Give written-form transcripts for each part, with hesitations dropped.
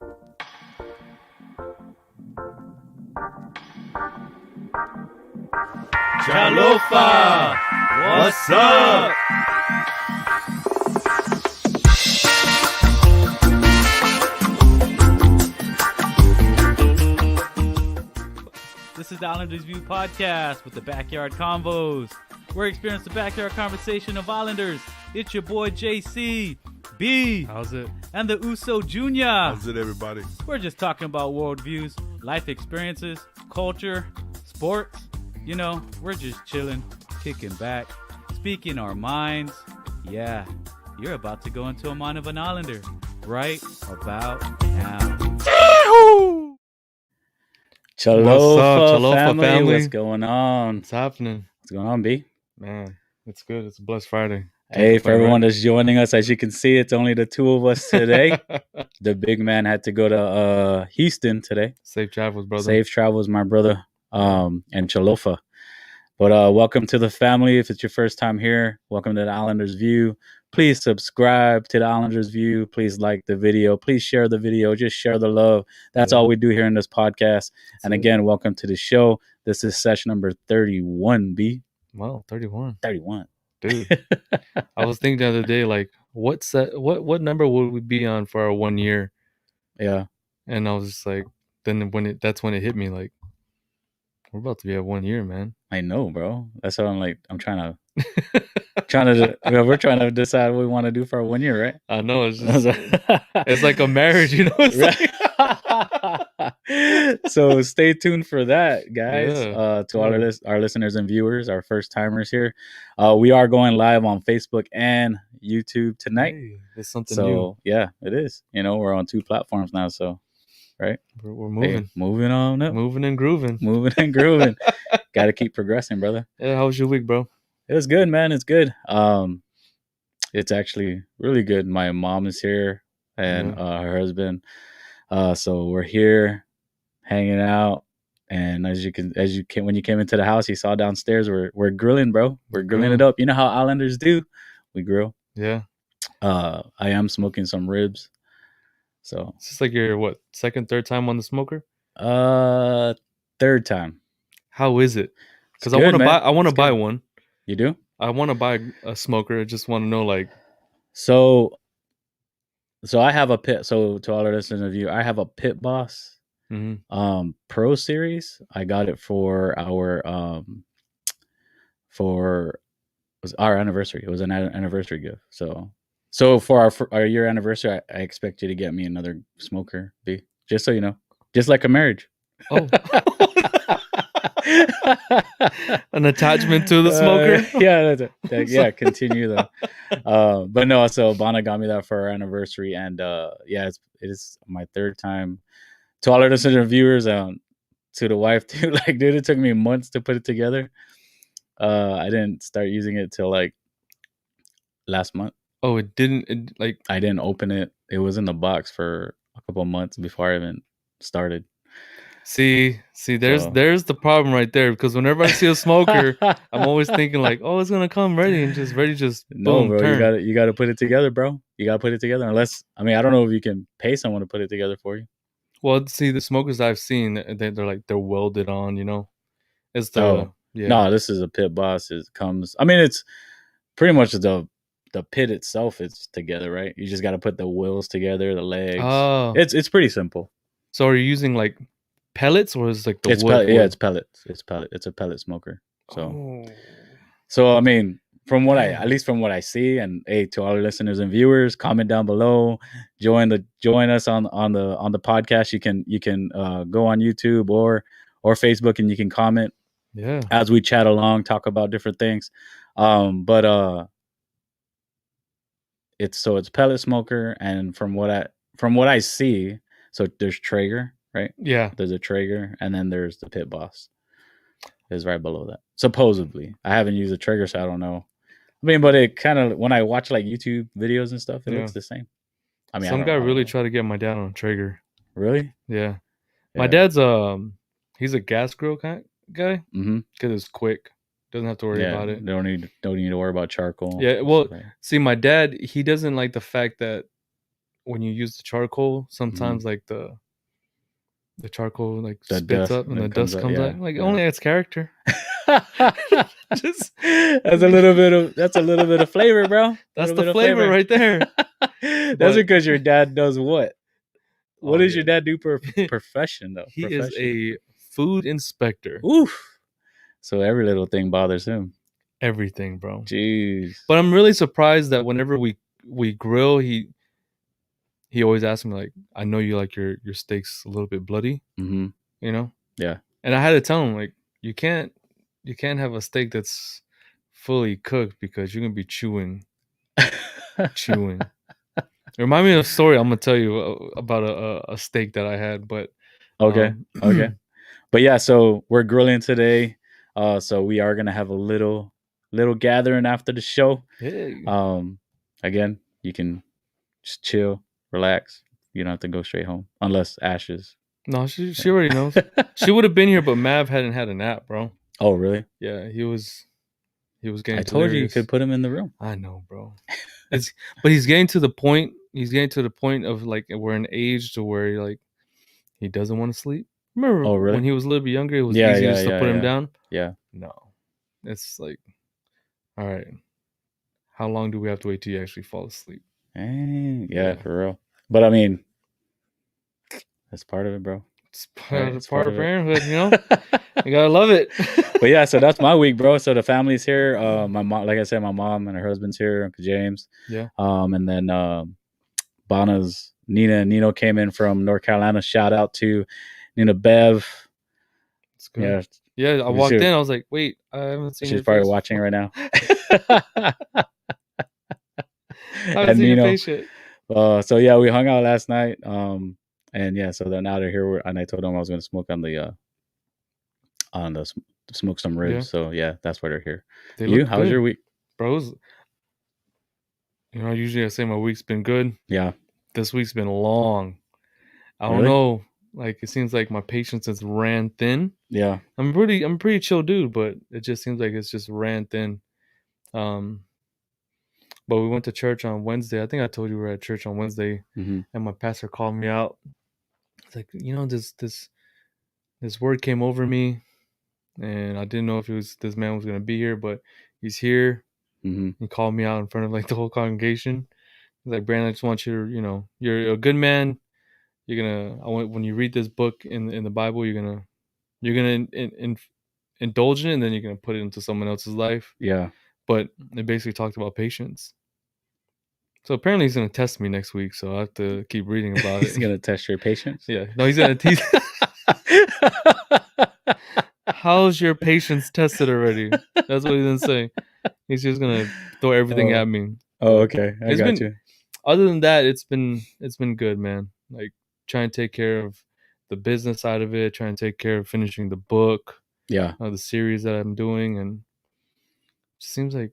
Chalofa! What's up? This is the Islanders View podcast with the Backyard Convos. We're experiencing the backyard conversation of Islanders. It's your boy JC, B. How's it? And the Uso Jr. How's it, everybody? We're just talking about worldviews, life experiences, culture, sports. You know, we're just chilling, kicking back, speaking our minds. Yeah, you're about to go into a mind of an Islander right about now. Chalofa family. What's going on? What's happening? What's going on, B? Man, it's good. It's a blessed Friday. Hey, for everyone that's joining us, as you can see, it's only the two of us today. The big man had to go to Houston today. Safe travels, brother. Safe travels, my brother, and Chalofa. But welcome to the family. If it's your first time here, welcome to the Islanders View. Please subscribe to the Islanders View. Please like the video. Please share the video. Just share the love. That's all we do here in this podcast. And again, welcome to the show. This is session number 31, B. Wow, 31. 31. Dude, I was thinking the other day, like, what number would we be on for our 1 year? Yeah. And I was just like, then that's when it hit me, like, we're about to be at 1 year, man. I know, bro. That's what I'm like. I'm trying to, we're trying to decide what we want to do for our 1 year, right? I know. It's just, it's like a marriage, you know? It's like... So stay tuned for that, guys. Yeah. To all our listeners and viewers, our first timers here. We are going live on Facebook and YouTube tonight. Hey, it's something so, new. Yeah, it is. You know, we're on 2 platforms now, so, right? We're moving. Hey, moving on up. Moving and grooving. Moving and grooving. Got to keep progressing, brother. Yeah, how was your week, bro? It was good, man. It's good. It's actually really good. My mom is here and her husband. So we're here hanging out. And when you came into the house, you saw downstairs, we're grilling, bro. We're grilling it up. You know how Islanders do? We grill. Yeah. I am smoking some ribs. So It's just like your second, third time on the smoker? Third time. How is it? Because I want to buy one. You do? I want to buy a smoker. I just want to know, like. So I have a pit. So to all our listeners of you, I have a Pit Boss Pro Series. I got it for our anniversary. It was an anniversary gift. So for our year anniversary, I expect you to get me another smoker, B. Just so you know, just like a marriage. Oh. An attachment to the smoker. Yeah, continue though. But no, so Bana got me that for our anniversary, and it is my third time. To all our listeners and viewers, to the wife too. Like, dude, it took me months to put it together. I didn't start using it till like last month. Oh, it didn't. I didn't open it. It was in the box for a couple of months before I even started. See, there's the problem right there. Because whenever I see a smoker, I'm always thinking like, oh, it's gonna come ready, no, boom, bro. turn. You gotta put it together, bro. You gotta put it together. Unless, I mean, I don't know if you can pay someone to put it together for you. Well, see, the smokers I've seen, they're welded on. You know, it's No, this is a Pit Boss. It comes. I mean, it's pretty much the pit itself is together, right? You just got to put the wheels together, the legs. Oh, it's pretty simple. So are you using like pellets or is like the wood? It's pellets. It's a pellet smoker. So I mean, from what at least from what I see, and hey, to all our listeners and viewers, comment down below. Join us on the podcast. You can go on YouTube or Facebook and you can comment. Yeah. As we chat along, talk about different things. It's pellet smoker, and from what I see, so there's Traeger, right? Yeah. There's a Traeger, and then there's the Pit Boss. Is right below that. Supposedly. I haven't used a Traeger, so I don't know. I mean, but it kind of, when I watch like YouTube videos and stuff, it looks the same. I mean, some guy really tried to get my dad on a Traeger. Really? Yeah. My dad's he's a gas grill kind of guy because it's quick. Doesn't have to worry about it. Don't need to worry about charcoal. Yeah, well, see, my dad, he doesn't like the fact that when you use the charcoal, sometimes like the charcoal like The spits dust up and that the comes dust up, comes yeah, out. Like it yeah. only adds character. Just That's a little bit of flavor, bro. A that's little the bit of flavor flavor. right there. That's But because your dad does what? What oh does your yeah, dad do for profession though? he is a food inspector. Oof. So every little thing bothers him. Everything, bro. Jeez. But I'm really surprised that whenever we grill, he always asks me like, I know you like your steaks a little bit bloody, Mm-hmm. you know? Yeah. And I had to tell him like you can't have a steak that's fully cooked because you're gonna be chewing. It reminded me of a story I'm gonna tell you about a steak that I had, but Okay. Okay. But yeah, so we're grilling today. So we are gonna have a little gathering after the show. hey, Again, you can just chill, relax. You don't have to go straight home unless Ashes. no, she already knows. She would have been here, but Mav hadn't had a nap, bro. Oh, really? Yeah, he was I getting told you delirious. could put him in the room. I know, bro. But he's getting to the point. He's getting to the point of like we're an age to where like he doesn't want to sleep. Remember Oh, really? when he was a little bit younger, it was Yeah, easy yeah, just to yeah, put him yeah. down. Yeah. No, it's like, all right, how long do we have to wait till you actually fall asleep? Yeah, for real. But I mean, that's part of it, bro. It's Right? part of parenthood, you know. You gotta love it. But yeah, so that's my week, bro. So the family's here. My mom, like I said, my mom and her husband's here, Uncle James. Yeah. And then Bana's Nina and Nino came in from North Carolina. Shout out to Nina Bev. It's good. Yeah, I walked in. I was like, wait, I haven't seen your face. She's probably watching right now. I haven't seen your face yet. So yeah, we hung out last night. And yeah, so then now they're here, and I told them I was going to smoke on the smoke some ribs. Yeah. So yeah, that's why they're here. How's your week, bros? You know, usually I say my week's been good. Yeah, this week's been long. I don't know. Like it seems like my patience has ran thin. Yeah, I'm pretty chill dude, but it just seems like it's just ran thin. But we went to church on Wednesday. I think I told you we were at church on Wednesday, and my pastor called me out. It's like, you know, this word came over me, and I didn't know if this man was gonna be here, but he's here. He called me out in front of like the whole congregation. He's like, Brandon, I just want you to, you know, you're a good man. When you read this book in the Bible, you're gonna indulge in it, and then you're gonna put it into someone else's life. Yeah. But it basically talked about patience. So apparently he's gonna test me next week, so I have to keep reading about it. He's gonna test your patience? Yeah. No, he's gonna teach. How's your patience tested already? That's what he's gonna say. He's just gonna throw everything at me. Oh, okay. I got you. Other than that, it's been good, man. Like trying to take care of the business side of it, trying to take care of finishing the book. Yeah. The series that I'm doing, and it seems like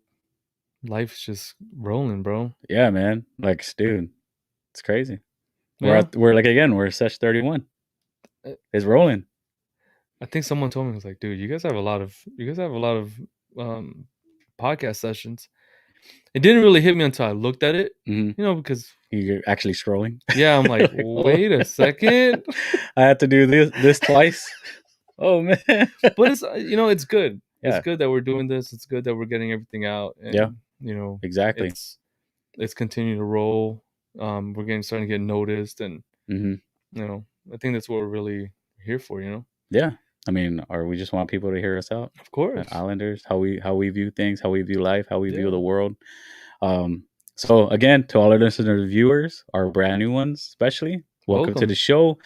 life's just rolling, bro. Yeah, man. Like, dude, it's crazy. Yeah. We're SESH 31. It's rolling. I think someone told me, was like, dude, you guys have a lot of podcast sessions. It didn't really hit me until I looked at it, you know, because you're actually scrolling. Yeah, I'm like, wait a second. I had to do this twice. Oh man. But it's, you know, it's good. Yeah. It's good that we're doing this. It's good that we're getting everything out. And, yeah. You know, exactly. It's continuing to roll. We're starting to get noticed, and you know, I think that's what we're really here for. You know. Yeah. I mean, we just want people to hear us out. Of course. Islanders, how we view things, how we view life, how we view the world. So again, to all our listeners and viewers, our brand new ones especially, welcome to the show.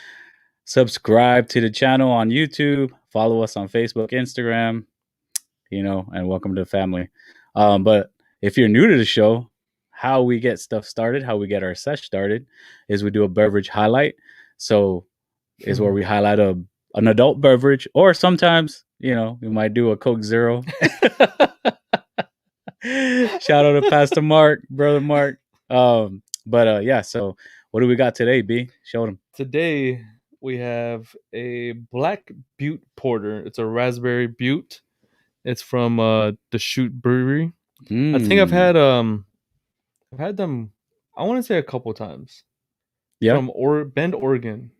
Subscribe to the channel on YouTube. Follow us on Facebook, Instagram, you know, and welcome to the family. But if you're new to the show, how we get stuff started, how we get our SESH started is we do a beverage highlight. So is where we highlight an adult beverage, or sometimes, you know, we might do a Coke Zero. Shout out to Pastor Mark, brother Mark. Yeah, so what do we got today, B? Show them. Today we have a Black Butte Porter. It's a raspberry butte. It's from the Shoot Brewery. I think I've had them, I want to say a couple times. Yeah. from Bend, Oregon,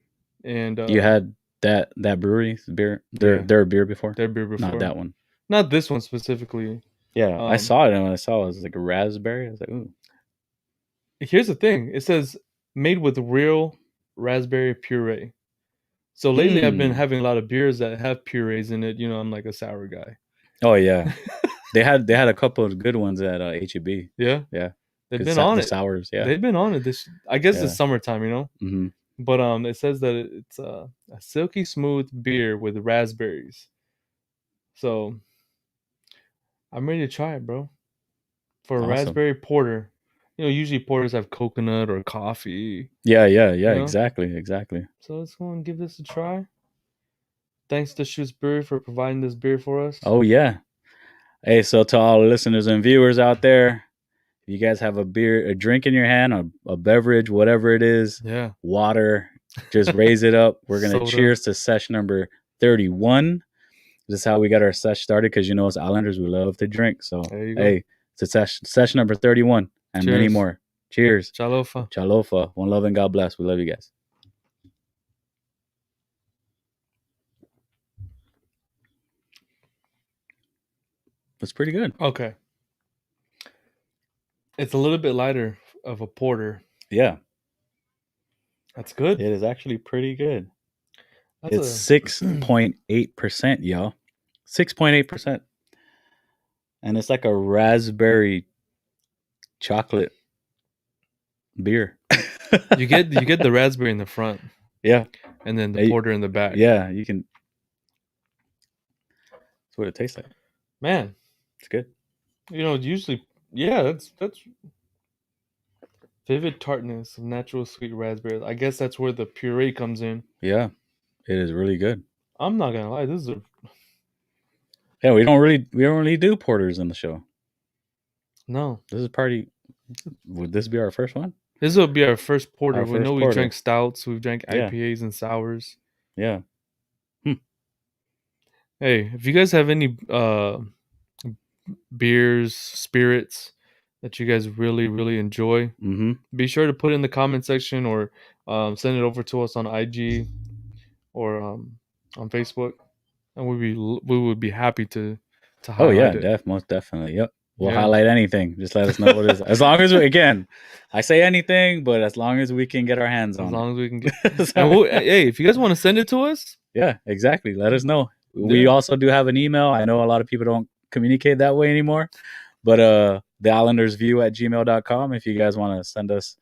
and You had that brewery's beer, their beer before? their beer before. Not that one. Not this one specifically. Yeah, I saw it, and when I saw it was like a raspberry. I was like, ooh. Here's the thing. It says made with real raspberry puree. So lately I've been having a lot of beers that have purees in it. You know, I'm like a sour guy. Oh yeah. They had a couple of good ones at HEB. Yeah. Yeah. They've been on the it. sours, yeah. They've been on it this I guess it's summertime, you know? Mm-hmm. But it says that it's a silky smooth beer with raspberries. So I'm ready to try it, bro. For a raspberry porter. You know, usually porters have coconut or coffee. Yeah, know? exactly. So let's go and give this a try. Thanks to Shoes Brewery for providing this beer for us. Oh yeah. Hey, so to all the listeners and viewers out there, if you guys have a beer, a drink in your hand, a beverage, whatever it is, water, just raise it up. We're gonna cheers to SESH number 31. This is how we got our SESH started, because you know, as Islanders, we love to drink. So hey, it's a SESH number 31 and many more. Cheers. Chalofa. Chalofa. One love and God bless. We love you guys. That's pretty good. Okay. It's a little bit lighter of a porter. Yeah. That's good. It is actually pretty good. It's 6.8%, y'all. 6.8%. And it's like a raspberry chocolate beer. you get the raspberry in the front. Yeah. And then the porter in the back. Yeah, you can. That's what it tastes like. Man. It's good. You know, usually, yeah, that's vivid tartness of natural sweet raspberries. I guess that's where the puree comes in. Yeah, it is really good. I'm not gonna lie, this is yeah. We don't really do porters in the show. No, this is Would this be our first one? This will be our first porter. We know we drank stouts, we've drank IPAs and sours. Yeah. Hey, if you guys have any beers, spirits that you guys really, really enjoy, be sure to put it in the comment section or send it over to us on IG or on Facebook, and we would be happy to highlight it. Most definitely. Yep. We'll highlight anything. Just let us know what it is. As long as I say anything, but as long as we can get our hands on it. As long as we can get. Hey, if you guys want to send it to us, yeah, exactly. Let us know. We also do have an email. I know a lot of people don't communicate that way anymore, but theislandersview@gmail.com. If you guys want to send us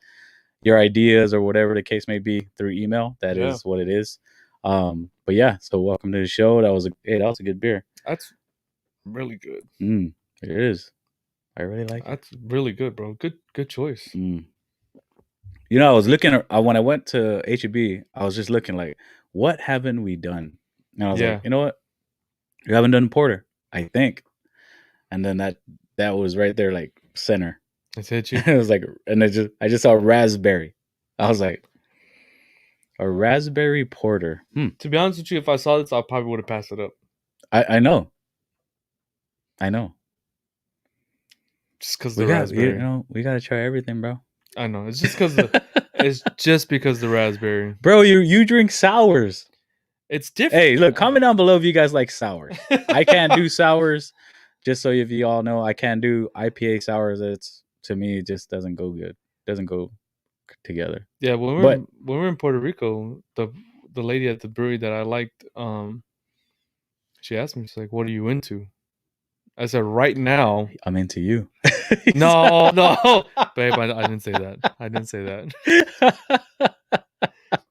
your ideas or whatever the case may be through email, that is what it is. But yeah, so welcome to the show. That was a good beer. That's really good. It is. I really like it. That's really good, bro. Good choice. You know, I was looking when I went to HEB, I was just looking like, what haven't we done? And I was like, you know what? We haven't done porter, I think. And then that was right there, like center. It hit you. It was like, and I just saw raspberry. I was like, a raspberry porter. To be honest with you, if I saw this, I probably would have passed it up. I know. Just because the raspberry. You know, we gotta try everything, bro. I know. It's just because the raspberry. Bro, you drink sours. It's different. Hey, look, comment down below if you guys like sours. I can't do sours. Just so if you all know, I can't do IPA sours. It's, to me, it just doesn't go good. Doesn't go together. Yeah, when we were in Puerto Rico, the lady at the brewery that I liked, she asked me, she's like, "What are you into?" I said, "Right now, I'm into you." no, babe, I didn't say that. I didn't say that.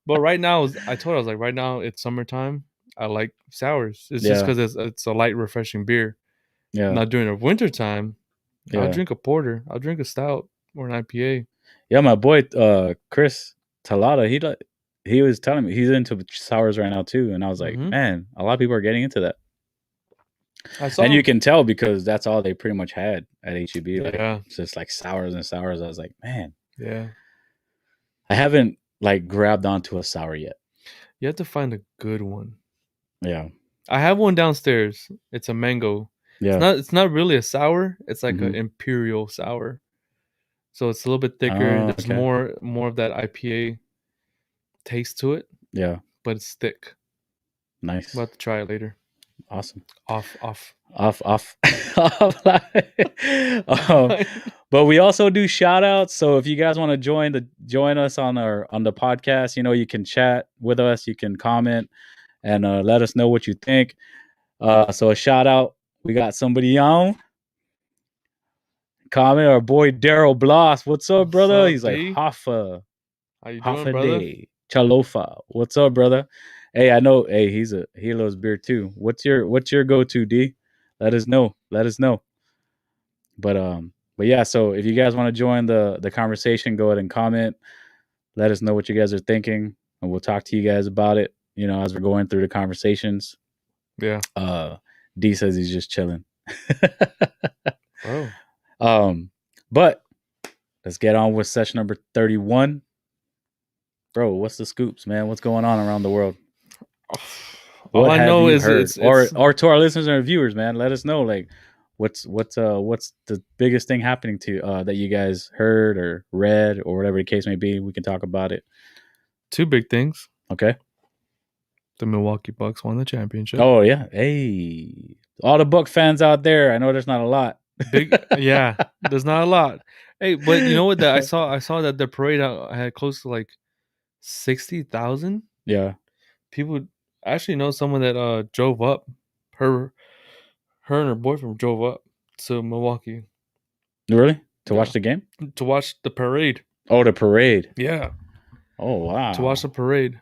But right now, I told her, I was like, right now it's summertime. I like sours. It's just because it's a light, refreshing beer. Yeah. Now during the winter time, I'll drink a porter. I'll drink a stout or an IPA. Yeah, my boy Chris Talada, he was telling me he's into sours right now too, and I was like, man, a lot of people are getting into that. And you can tell because that's all they pretty much had at HEB. Like, it's just like sours and sours. I was like, man, I haven't like grabbed onto a sour yet. You have to find a good one. Yeah, I have one downstairs. It's a mango. Yeah, it's not really a sour. It's like an imperial sour. So it's a little bit thicker. There's more of that IPA taste to it. Yeah. But it's thick. Nice. We'll have to try it later. Awesome. Off. Off. But we also do shout outs. So if you guys want to join us on the podcast, you can chat with us, you can comment and let us know what you think. So a shout out. We got somebody on. Comment our boy Daryl Bloss. What's up, brother? He's like half a brother? day. Chalofa. What's up, brother? Hey, I know. Hey, he loves beer too. What's your go-to, D? Let us know. But yeah. So if you guys want to join the conversation, go ahead and comment. Let us know what you guys are thinking, and we'll talk to you guys about it. As we're going through the conversations. Yeah. D says he's just chilling. Oh. But let's get on with session number 31. Bro, what's the scoops, man? What's going on around the world? All I know is heard? Or to our listeners and viewers, man, let us know like what's the biggest thing happening to that you guys heard or read or whatever the case may be. We can talk about it. 2 big things. Okay. The Milwaukee Bucks won the championship. Oh yeah. Hey. All the Buck fans out there. I know there's not a lot. Yeah, there's not a lot. Hey, but you know what? That I saw that the parade had close to like 60,000. Yeah. People actually know someone that drove up. Her and her boyfriend drove up to Milwaukee. Really? To watch the game? To watch the parade. Oh, the parade. Yeah. Oh wow. To watch the parade.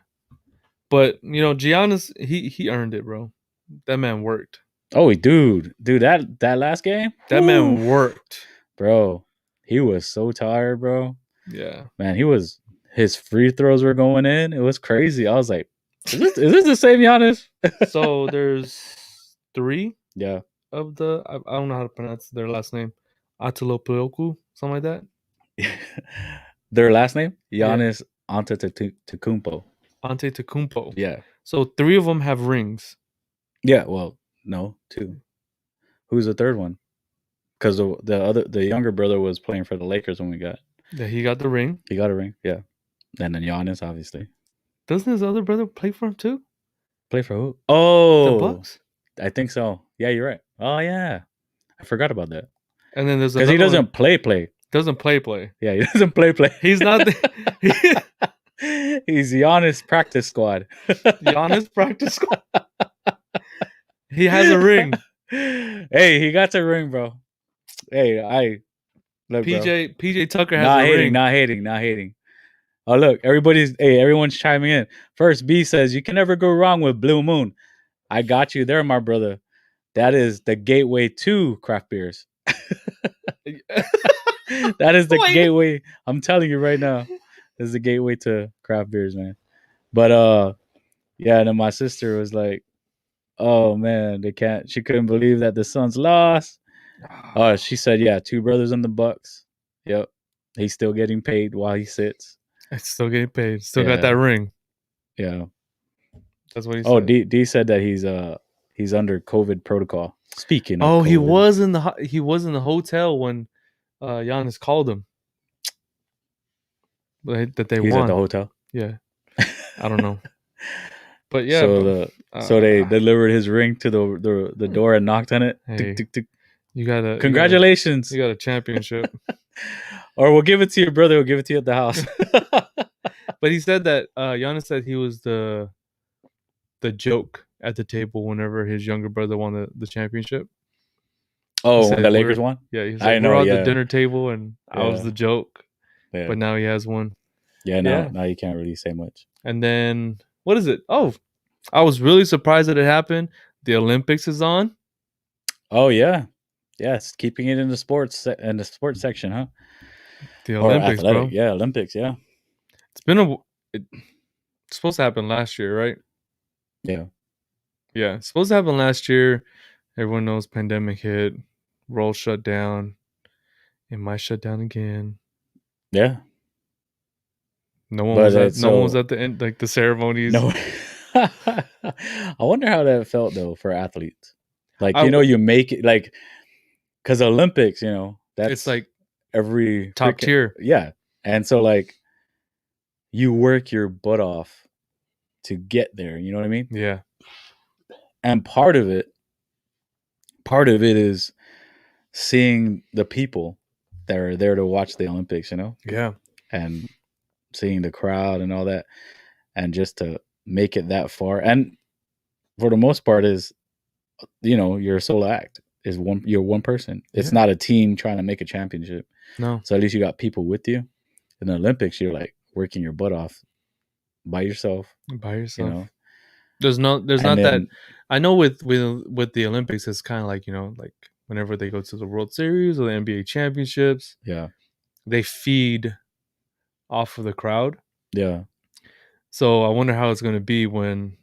But Giannis, he earned it, bro. That man worked. Oh, dude, that last game, that man worked, bro. He was so tired, bro. Yeah, man, his free throws were going in. It was crazy. I was like, is this the same Giannis? So there's 3. Yeah. Of the I don't know how to pronounce their last name, Atelopoulos, something like that. Their last name, Giannis Antetokounmpo. Antetokounmpo. Yeah. So 3 of them have rings. Yeah. Well, no, 2. Who's the third one? Because the younger brother was playing for the Lakers when we got. Yeah, he got the ring. He got a ring. Yeah. And then Giannis, obviously. Doesn't his other brother play for him too? Play for who? Oh, the Bucks. I think so. Yeah, you're right. Oh yeah, I forgot about that. And then there's because he doesn't play. Doesn't play. Yeah, he doesn't play. He's not. He's Giannis practice squad. Giannis practice squad. He has a ring. Hey, he got a ring, bro. Hey, look, PJ Tucker has a ring. Not hating. Oh, look, everyone's chiming in. First, B says, you can never go wrong with Blue Moon. I got you there, my brother. That is the gateway to craft beers. That is the gateway. I'm telling you right now. This is the gateway to craft beers, man. But yeah, and then my sister was like, oh man, she couldn't believe that the Suns lost. She said, yeah, 2 brothers in the Bucks. Yep. He's still getting paid while he sits. It's still getting paid. Still got that ring. Yeah. That's what he said. Oh, D said that he's under COVID protocol. Speaking of COVID. he was in the hotel when Giannis called him. That they He's won. at the hotel? Yeah. I don't know. But yeah. So they delivered his ring to the door and knocked on it. Hey, tick, tick, tick. Congratulations. You got a championship. Or we'll give it to your brother. We'll give it to you at the house. But he said that Giannis said he was the joke at the table whenever his younger brother won the championship. Oh, when the Lakers won? Yeah, he said, we're at the dinner table and I was the joke. Yeah. But now he has one. Yeah, now you can't really say much. And then, what is it? Oh, I was really surprised that it happened. The Olympics is on. Oh, yeah. Yes, keeping it in the sports section, huh? The Olympics, bro. Yeah, Olympics, yeah. It's supposed to happen last year, right? Yeah. Yeah, it's supposed to happen last year. Everyone knows pandemic hit. World shut down. It might shut down again. Yeah. No one was at the end, like the ceremonies. No. I wonder how that felt though for athletes. Like, you make it like, because Olympics, that's it's like every top tier. Yeah. And so like you work your butt off to get there. You know what I mean? Yeah. And part of it is seeing the people that are there to watch the Olympics, you know? Yeah. And seeing the crowd and all that. And just to make it that far. And for the most part is, you know, your solo act is you're one person. It's not a team trying to make a championship. No. So at least you got people with you. In the Olympics, you're like working your butt off by yourself. By yourself. You know? There's not that. I know with the Olympics, it's kind of like, you know, like whenever they go to the World Series or the NBA championships, yeah, they feed off of the crowd. Yeah. So I wonder how it's going to be when,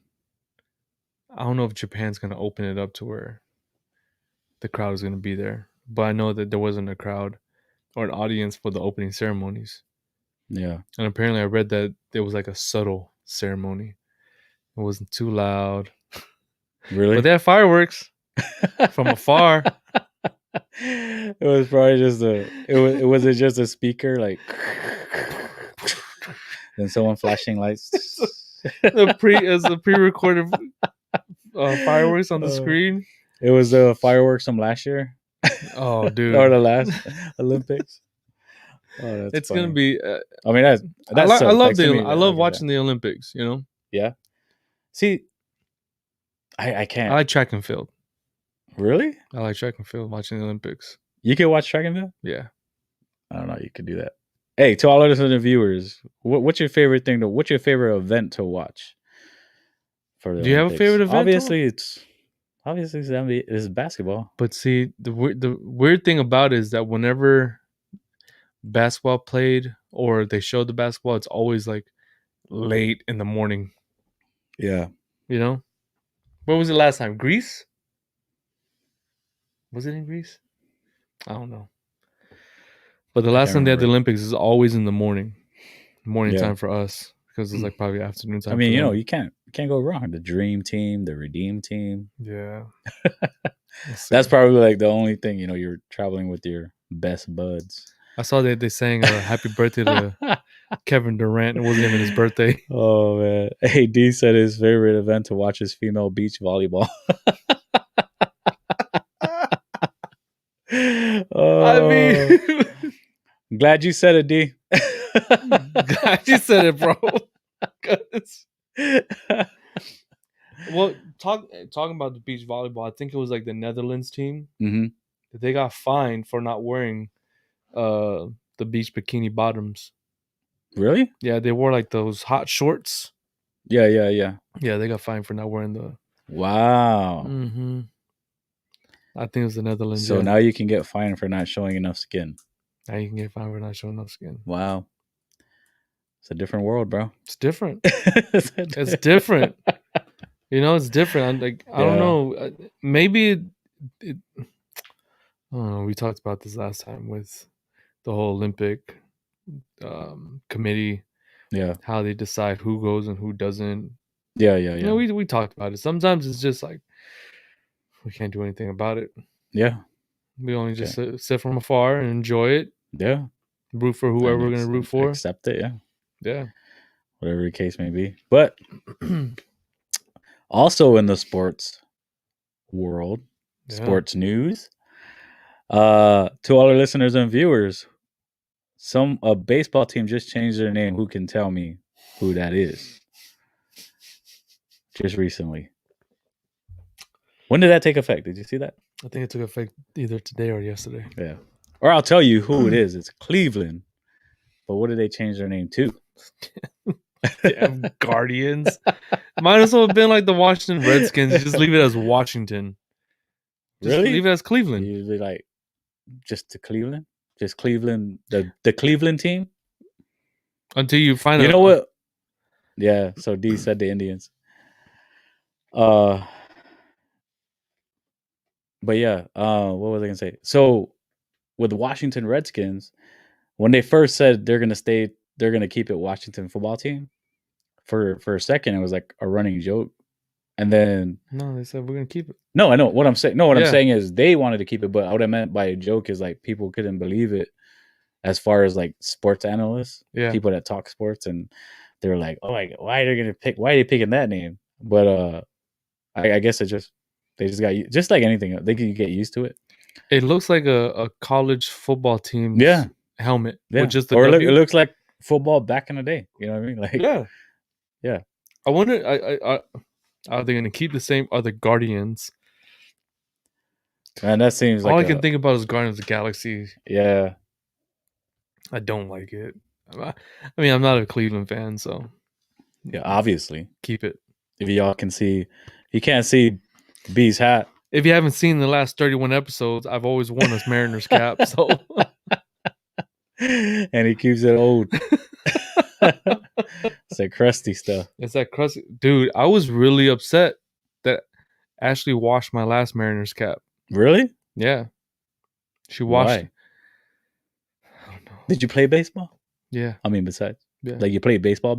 I don't know if Japan's going to open it up to where the crowd is going to be there. But I know that there wasn't a crowd or an audience for the opening ceremonies. Yeah. And apparently I read that it was like a subtle ceremony. It wasn't too loud. Really? But they had fireworks from afar. It was probably just it was just a speaker like then someone flashing lights. the pre-recorded fireworks on the screen. It was the fireworks from last year. Oh, dude! Or the last Olympics. Oh, that's it's funny. gonna be. I mean, that's I love watching the Olympics. You know. Yeah. See, I can't. I like track and field. Really? I like track and field. Watching the Olympics. You can watch track and field? Yeah. I don't know. You could do that. Hey, to all of the viewers, what's your favorite thing what's your favorite event to watch? For the Do you Olympics? have a favorite event? Obviously it's basketball. But see, the weird thing about it is that whenever basketball played or they showed the basketball, it's always like late in the morning. Yeah. You know? When was it last time? Greece? Was it in Greece? I don't know. But the last time they had the Olympics is always in the morning time for us, because it's like probably afternoon time. I mean, you know, you can't go wrong. The dream team, the redeem team. Yeah. That's probably like the only thing, you know, you're traveling with your best buds. I saw that they sang happy birthday to Kevin Durant. It wasn't even his birthday. Oh, man. AD said his favorite event to watch is female beach volleyball. I mean, glad you said it, D. Glad you said it, bro. Well, talking about the beach volleyball, I think it was like the Netherlands team. Mm-hmm. They got fined for not wearing the beach bikini bottoms. Really? Yeah, they wore like those hot shorts. Yeah. Yeah, they got fined for not wearing the. Wow. Mm-hmm. I think it was the Netherlands. So now you can get fined for not showing enough skin. Now you can get fined for not showing enough skin. Wow. It's a different world, bro. It's different. It's different. You know, it's different. I don't know. Maybe I don't know. We talked about this last time with the whole Olympic committee. Yeah. How they decide who goes and who doesn't. Yeah. You know, we talked about it. Sometimes it's just like we can't do anything about it. Yeah. We only just sit from afar and enjoy it. Yeah. Root for whoever we're going to root for. Accept it, yeah. Yeah. Whatever the case may be. But also in the sports world, sports news, to all our listeners and viewers, a baseball team just changed their name. Who can tell me who that is? Just recently. When did that take effect? Did you see that? I think it took effect either today or yesterday. Yeah. Or I'll tell you who it is. It's Cleveland. But what did they change their name to? Damn Guardians. Might as well have been like the Washington Redskins. Just leave it as Washington. Just really? Leave it as Cleveland. Usually like just to Cleveland? Just Cleveland, the Cleveland team? Until you find out. You know what? Yeah, so D said the Indians. But yeah, what was I gonna say? So with the Washington Redskins, when they first said they're gonna keep it Washington football team, for a second it was like a running joke. And then no, they said we're gonna keep it. No, I know what I'm saying. No, what I'm saying is they wanted to keep it, but what I meant by a joke is like people couldn't believe it. as far as like sports analysts, Yeah. people that talk sports, and they're like, "Oh my god, why are they picking that name?" But I guess they just got just like anything, they can get used to it. It looks like a college football team's Yeah, helmet yeah. with just the Or W. it looks like football back in the day. You know what I mean? Like, Yeah. yeah. I wonder. Are they going to keep the same? Are the Guardians? And that seems All like I can think about is Guardians of the Galaxy. yeah. I don't like it. I mean, I'm not a Cleveland fan, so Yeah, obviously. keep it. If y'all can see, you can't see B's hat. If you haven't seen the last 31 episodes, I've always worn a Mariners cap. So, and he keeps it old. It's that crusty stuff. it's that crusty dude. I was really upset that Ashley washed my last Mariners cap. Really? Yeah, she washed. Why? I don't know. Did you play baseball? Yeah, I mean, besides, yeah. like you played baseball.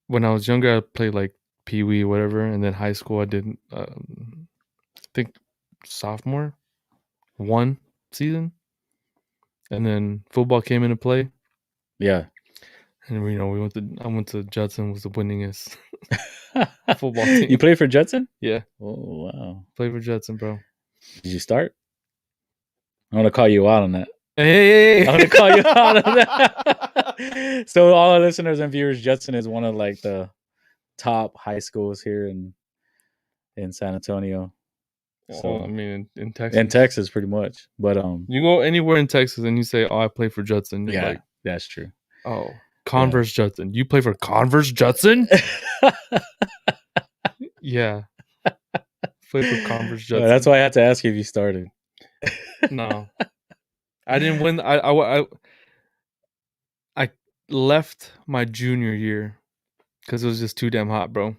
When I was younger, I played like Pee Wee, whatever, and then high school, I did. I think sophomore, one season, and then football came into play. Yeah. And I went to Judson, was the winningest football team. You played for Judson? Yeah. Oh wow. Played for Judson, bro. Did you start? I want to call you out on that. Hey. I want to call you out on that. So all our listeners and viewers, Judson is one of like the top high schools here in San Antonio. So I mean, in Texas. In Texas, pretty much. But you go anywhere in Texas and you say, "Oh, I play for Judson." Yeah, like, that's true. Oh, Converse Judson. You play for Converse Judson? Yeah. Play for Converse Judson. That's why I had to ask you if you started. No, I didn't win. I left my junior year because it was just too damn hot, bro.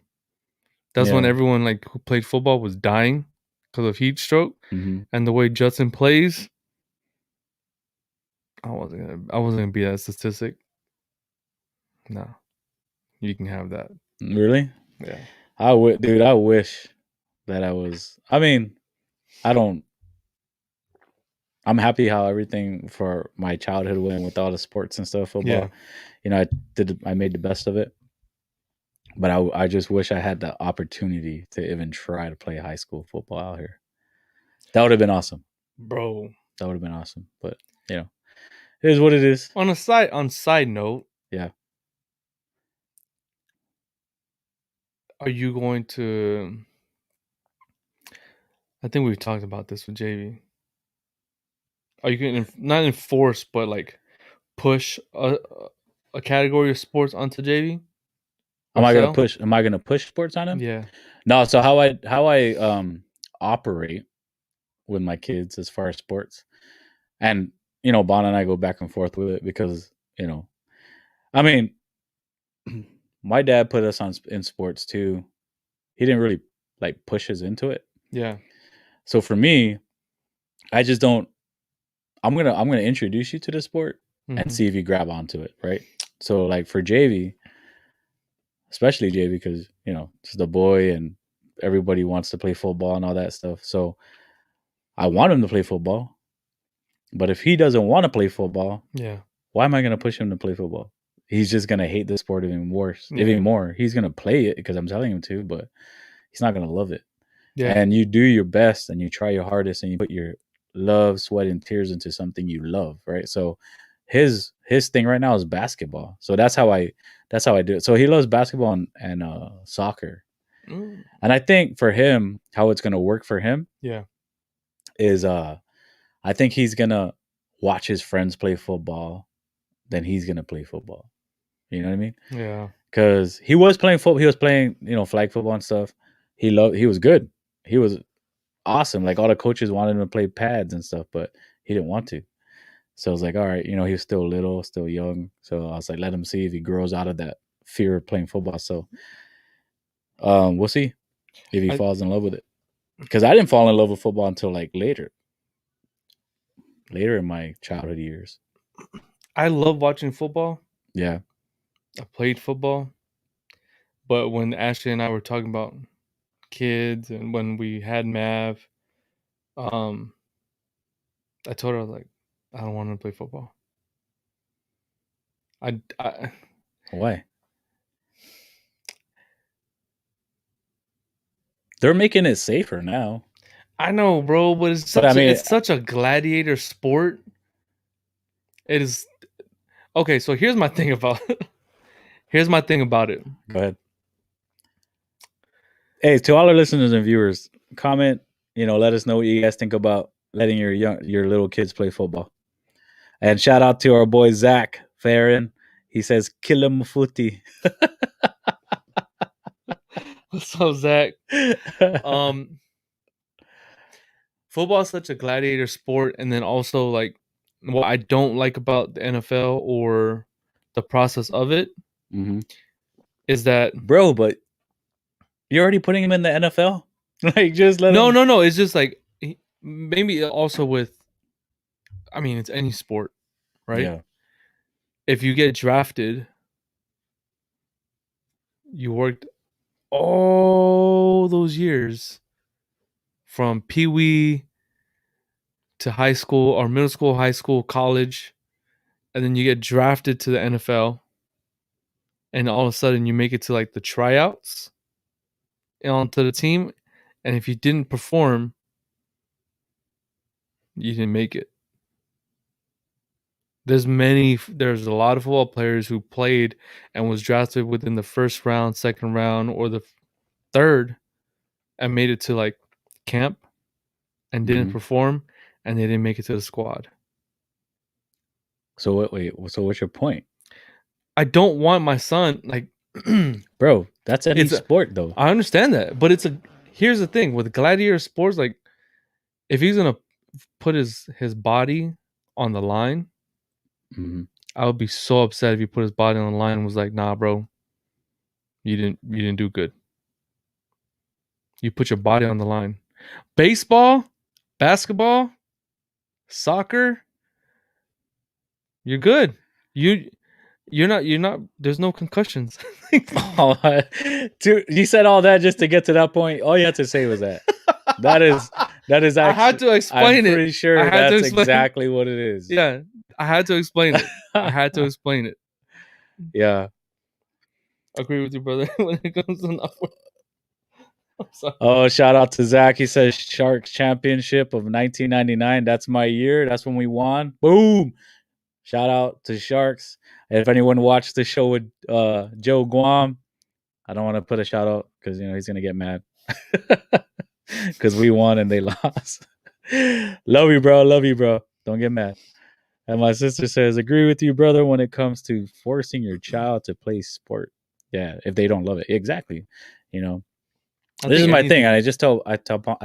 That's when everyone like who played football was dying because of heat stroke, and the way Judson plays, I wasn't gonna be that statistic. No, you can have that. Really? Yeah. I would, dude. I wish that I was. I mean, I'm happy how everything for my childhood went with all the sports and stuff. Football. Yeah. You know, I made the best of it. But I just wish I had the opportunity to even try to play high school football out here. That would have been awesome, bro. That would have been awesome. But you know, it is what it is. On side note, yeah. Are you going to? I think we've talked about this with JV. Are you going to not enforce, but like push a category of sports onto JV? Am I gonna push sports on him? Yeah. No. So how I operate with my kids as far as sports, and Bon and I go back and forth with it because I mean, my dad put us in sports too. He didn't really like push us into it. Yeah. So for me, I just don't. I'm gonna introduce you to the sport and see if you grab onto it, right? So like for JV, especially JV, because it's the boy and everybody wants to play football and all that stuff. So I want him to play football, but if he doesn't want to play football, why am I gonna push him to play football? He's just gonna hate the sport even worse, even more. He's gonna play it because I'm telling him to, but he's not gonna love it. Yeah. And you do your best and you try your hardest and you put your love, sweat, and tears into something you love, right? So his thing right now is basketball. So that's how I do it. So he loves basketball and soccer. And I think for him, how it's gonna work for him, is I think he's gonna watch his friends play football, then he's gonna play football. You know what I mean? Yeah. Because he was playing football. He was playing, flag football and stuff. He was good. He was awesome. Like all the coaches wanted him to play pads and stuff, but he didn't want to. So I was like, all right, he was still little, still young. So I was like, let him see if he grows out of that fear of playing football. So we'll see if he falls in love with it. Because I didn't fall in love with football until like later in my childhood years. I love watching football. Yeah. I played football. But when Ashley and I were talking about kids and when we had Mav, I told her, I was like, I don't want to play football. Why? They're making it safer now. I know, bro, but it's such a gladiator sport. It is okay. So here's my thing about it. Go ahead. Hey, to all our listeners and viewers, comment. Let us know what you guys think about letting your little kids play football. And shout out to our boy Zach Farron. He says, "Kill him footy." What's up, Zach? Football is such a gladiator sport, and then also like what I don't like about the NFL or the process of it is that, bro, but you're already putting him in the NFL. Like, just let him. No. It's just like maybe also with. I mean, it's any sport, right? Yeah. If you get drafted, you worked all those years from pee-wee to high school or middle school, high school, college, and then you get drafted to the NFL, and all of a sudden you make it to like the tryouts onto the team, and if you didn't perform, you didn't make it. There's a lot of football players who played and was drafted within the first round, second round, or the third, and made it to like camp and didn't perform, and they didn't make it to the squad. So what's your point? I don't want my son like, bro. That's any sport, though. I understand that, but here's the thing with gladiator sports. Like, if he's gonna put his body on the line, I would be so upset if he put his body on the line and was like, "Nah, bro, you didn't do good. You put your body on the line." Baseball, basketball, soccer, you're good. You're not. There's no concussions. Dude, you said all that just to get to that point. All you had to say was that. That is actually. I had to explain it. I'm pretty sure that's exactly what it is. Yeah, I had to explain it. Yeah. Agree with you, brother. When it comes to oh, shout out to Zach. He says Sharks Championship of 1999. That's my year. That's when we won. Boom. Shout out to Sharks. If anyone watched the show with Joe Guam, I don't want to put a shout out because he's gonna get mad because we won and they lost. Love you, bro. Don't get mad. And my sister says, agree with you, brother, when it comes to forcing your child to play sport. Yeah, if they don't love it. Exactly. This is my thing. And I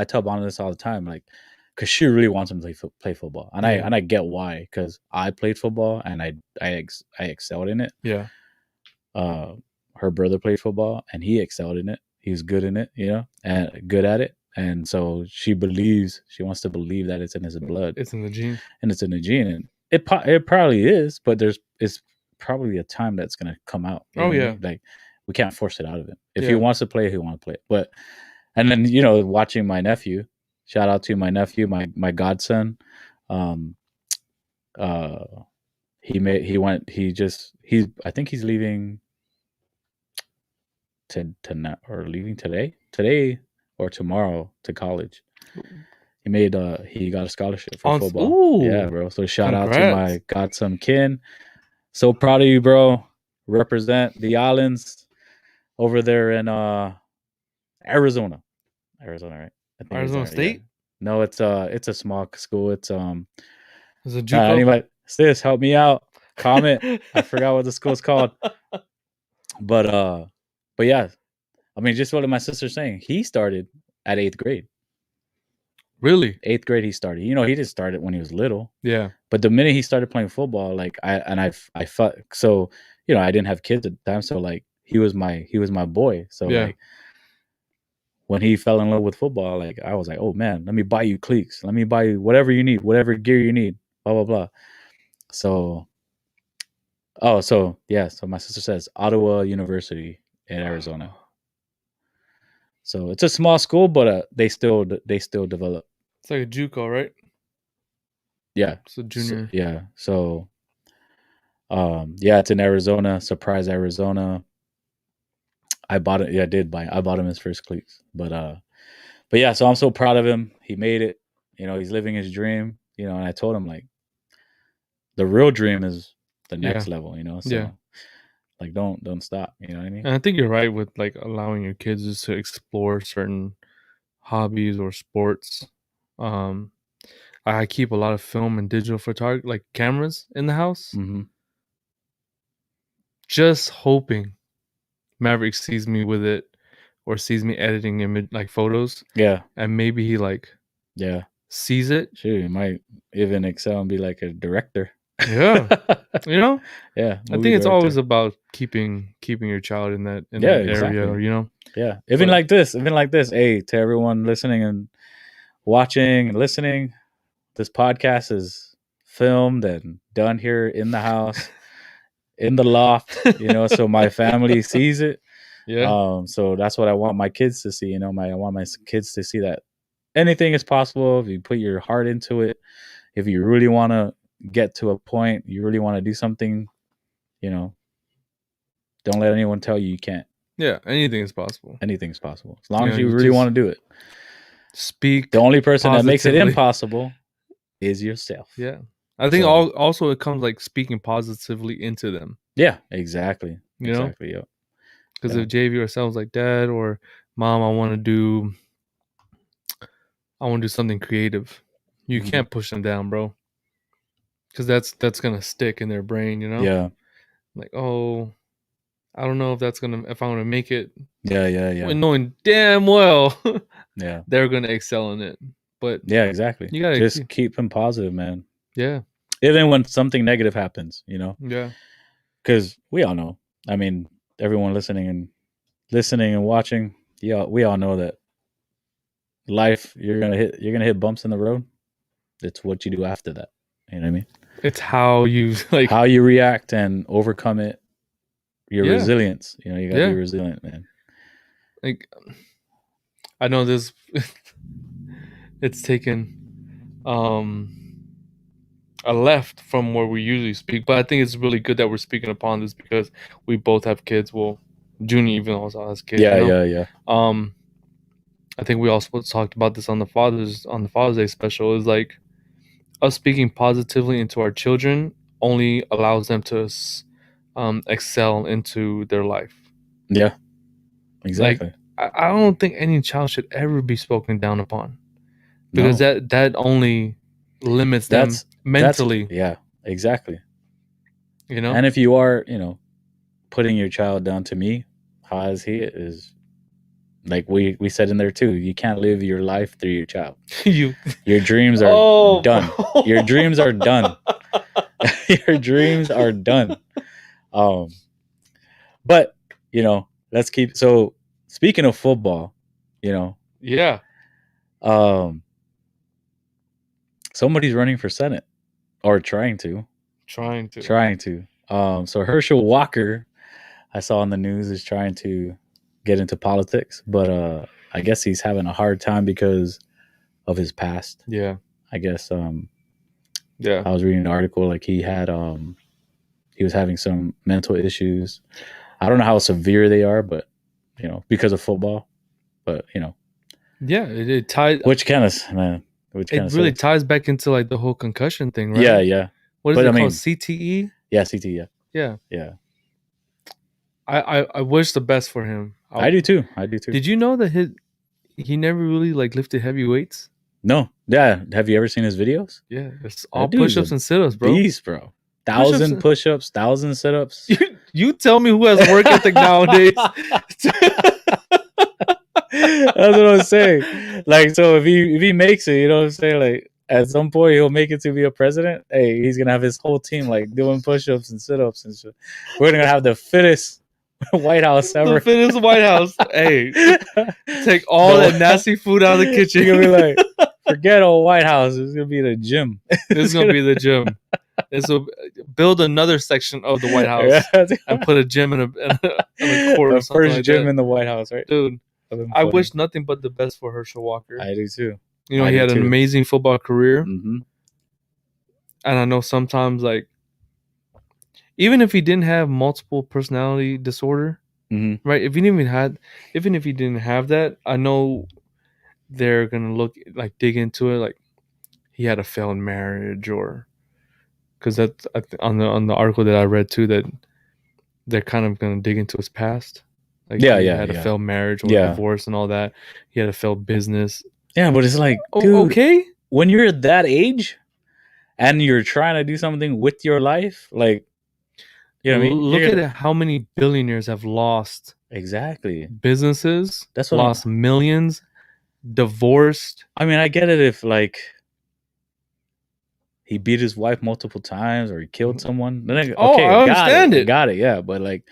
tell Bonnie this all the time, like, because she really wants him to play football. And I get why, because I played football and I excelled in it. Yeah. Her brother played football and he excelled in it. He was good in it, and good at it. And so she wants to believe that it's in his blood. It's in the gene. And it's in the gene. And it probably is, but it's probably a time that's going to come out. Yeah. Like, we can't force it out of him. If he wants to play, he wants to play. But, and then, watching my nephew, shout out to my nephew, my godson. I think he's leaving leaving today or tomorrow to college. He got a scholarship for football. Ooh, yeah, bro. So shout out to my godson Kin. So proud of you, bro. Represent the islands over there in Arizona, right? I think Arizona State. Yeah. No, it's a small school. It's anybody, sis, help me out. Comment. I forgot what the school's called. But yeah, I mean, just what my sister's saying. He started at 8th grade. Really? 8th grade he started. He didn't start it when he was little. Yeah. But the minute he started playing football, like I felt so. I didn't have kids at the time, so like he was my boy. So like when he fell in love with football, like I was like, oh man, let me buy you cleats. Let me buy you whatever you need, whatever gear you need. Blah blah blah. So. Oh, so my sister says Ottawa University in Arizona. So it's a small school, but they still develop. It's like a JUCO, right? Yeah. So junior. So yeah, it's in Arizona. Surprise, Arizona. I bought it. Yeah, I bought him his first cleats. But yeah, so I'm so proud of him. He made it. He's living his dream. And I told him, like, the real dream is the next level. So like, don't stop. You know what I mean? And I think you're right with like allowing your kids just to explore certain hobbies or sports. I keep a lot of film and digital photography, like cameras in the house, just hoping Maverick sees me with it or sees me editing image like photos. Yeah. And maybe he like sees it. Sure, he might even excel and be like a director. Yeah. Yeah. I think it's always about keeping your child in that exactly. area, Yeah. Even like this. Hey, to everyone listening and watching and listening, this podcast is filmed and done here in the house, in the loft, so my family sees it. Yeah. So that's what I want my kids to see. I want my kids to see that anything is possible if you put your heart into it. If you really want to get to a point, you really want to do something, don't let anyone tell you can't. Yeah, anything is possible. Anything's possible as long as you really want to do it. Speak. The only person that makes it impossible is yourself. Yeah, I think also it comes like speaking positively into them. Yeah, exactly. Exactly. Yeah. Because if JV or sounds like dad or mom, I want to do something creative, you can't push them down, bro. Because that's gonna stick in their brain, Yeah. Like, oh, I don't know if I'm gonna make it. Yeah. Knowing damn well, yeah, they're gonna excel in it. But yeah, exactly. You gotta just keep them positive, man. Yeah. Even when something negative happens, Yeah. Because we all know. I mean, everyone listening and watching, we all know that life, you're gonna hit bumps in the road. It's what you do after that. You know what I mean? It's how you how you react and overcome it. Your resilience. You gotta be resilient, man. Like, I know this. It's taken a left from where we usually speak, but I think it's really good that we're speaking upon this because we both have kids. Well, Junior even also has kids. Yeah. I think we also talked about this on the Father's Day special. Is like us speaking positively into our children only allows them to excel into their life. Yeah, exactly. Like, I don't think any child should ever be spoken down upon because that only limits them mentally. Yeah, exactly. You and if you are, putting your child down, to me, how as he is, like we said in there too, you can't live your life through your child. Your dreams are done. Your dreams are done. Your dreams are done. But let's keep. So speaking of football, yeah, somebody's running for Senate or trying to. So Herschel Walker, I saw in the news, is trying to get into politics, but I guess he's having a hard time because of his past. Yeah. I guess yeah. I was reading an article, like he was having some mental issues. I don't know how severe they are, but because of football. But yeah, it ties. Which kind of, man, it really ties back into like the whole concussion thing, right? Yeah. What is it called? CTE? Yeah, CTE. Yeah. I wish the best for him. I do too. Did you know that he never really like lifted heavy weights? No. Yeah. Have you ever seen his videos? Yeah, it's all push-ups and sit-ups, bro. Beast, bro. 1,000 push-ups, 1,000 sit-ups. You tell me who has work ethic nowadays. That's what I'm saying. Like, so if he makes it, you know what I'm saying? Like, at some point he'll make it to be a president. Hey, he's gonna have his whole team like doing push-ups and sit-ups and shit. We're gonna have the fittest White House ever. The fittest White House. Hey, take all that nasty food out of the kitchen. You're gonna be like, forget old White House. It's gonna be the gym. This is gonna be the gym. This will build another section of the White House and put a gym in a court. The first gym in the White House, right? Dude, I wish nothing but the best for Herschel Walker. I do too. He had an amazing football career. Mm-hmm. And I know sometimes, like, even if he didn't have multiple personality disorder, right? Even if he didn't have that, I know they're gonna dig into it, like he had a failed marriage, or because that's on the article that I read too, that they're kind of gonna dig into his past. Like he had a failed marriage or divorce and all that. He had a failed business. Yeah, but it's like, dude, okay, when you're that age and you're trying to do something with your life, like, you know what I mean? Look at how many billionaires have lost businesses. That's what lost millions, divorced. I mean, I get it if like he beat his wife multiple times or he killed someone. Then okay, I understand it. Got it. Yeah, but like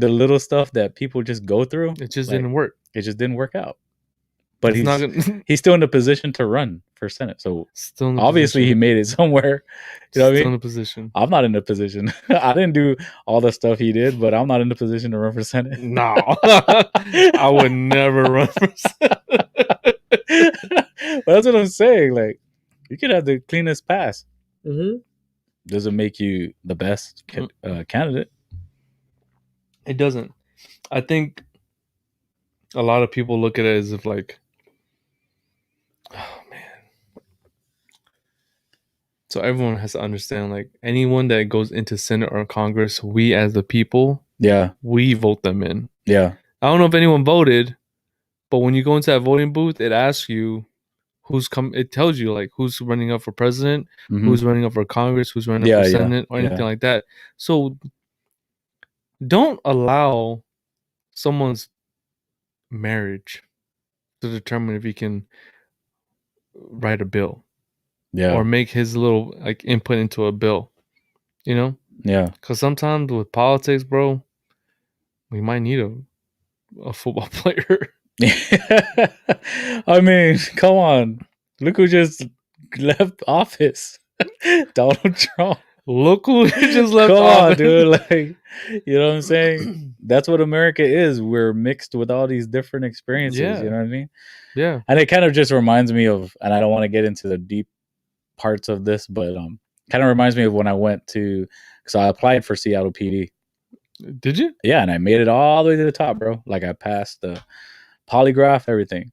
the little stuff that people just go through, it just didn't work. It just didn't work out. But he's still in a position to run for Senate. So obviously he made it somewhere. You know what I mean? Still in a position. I'm not in a position. I didn't do all the stuff he did, but I'm not in a position to run for Senate. No. I would never run for Senate. But that's what I'm saying. Like, you could have the cleanest pass. Doesn't make you the best candidate. It doesn't. I think a lot of people look at it as if like, oh man. So everyone has to understand, like, anyone that goes into Senate or Congress, we as the people, we vote them in. Yeah. I don't know if anyone voted, but when you go into that voting booth, it asks you it tells you like who's running up for president, who's running up for Congress, who's running up for Senate, or anything like that. So don't allow someone's marriage to determine if he can write a bill, or make his little like input into a bill, you know? Yeah. Because sometimes with politics, bro, we might need a football player. I mean, come on. Look who just left office. Donald Trump. Look who just left office. On, dude. Like, you know what I'm saying? That's what America is. We're mixed with all these different experiences. Yeah. You know what I mean? Yeah. And it kind of just reminds me of, and I don't want to get into the deep parts of this, but kind of reminds me of when I went to, because I applied for Seattle PD. Did you? Yeah, and I made it all the way to the top, bro. Like, I passed the polygraph, everything.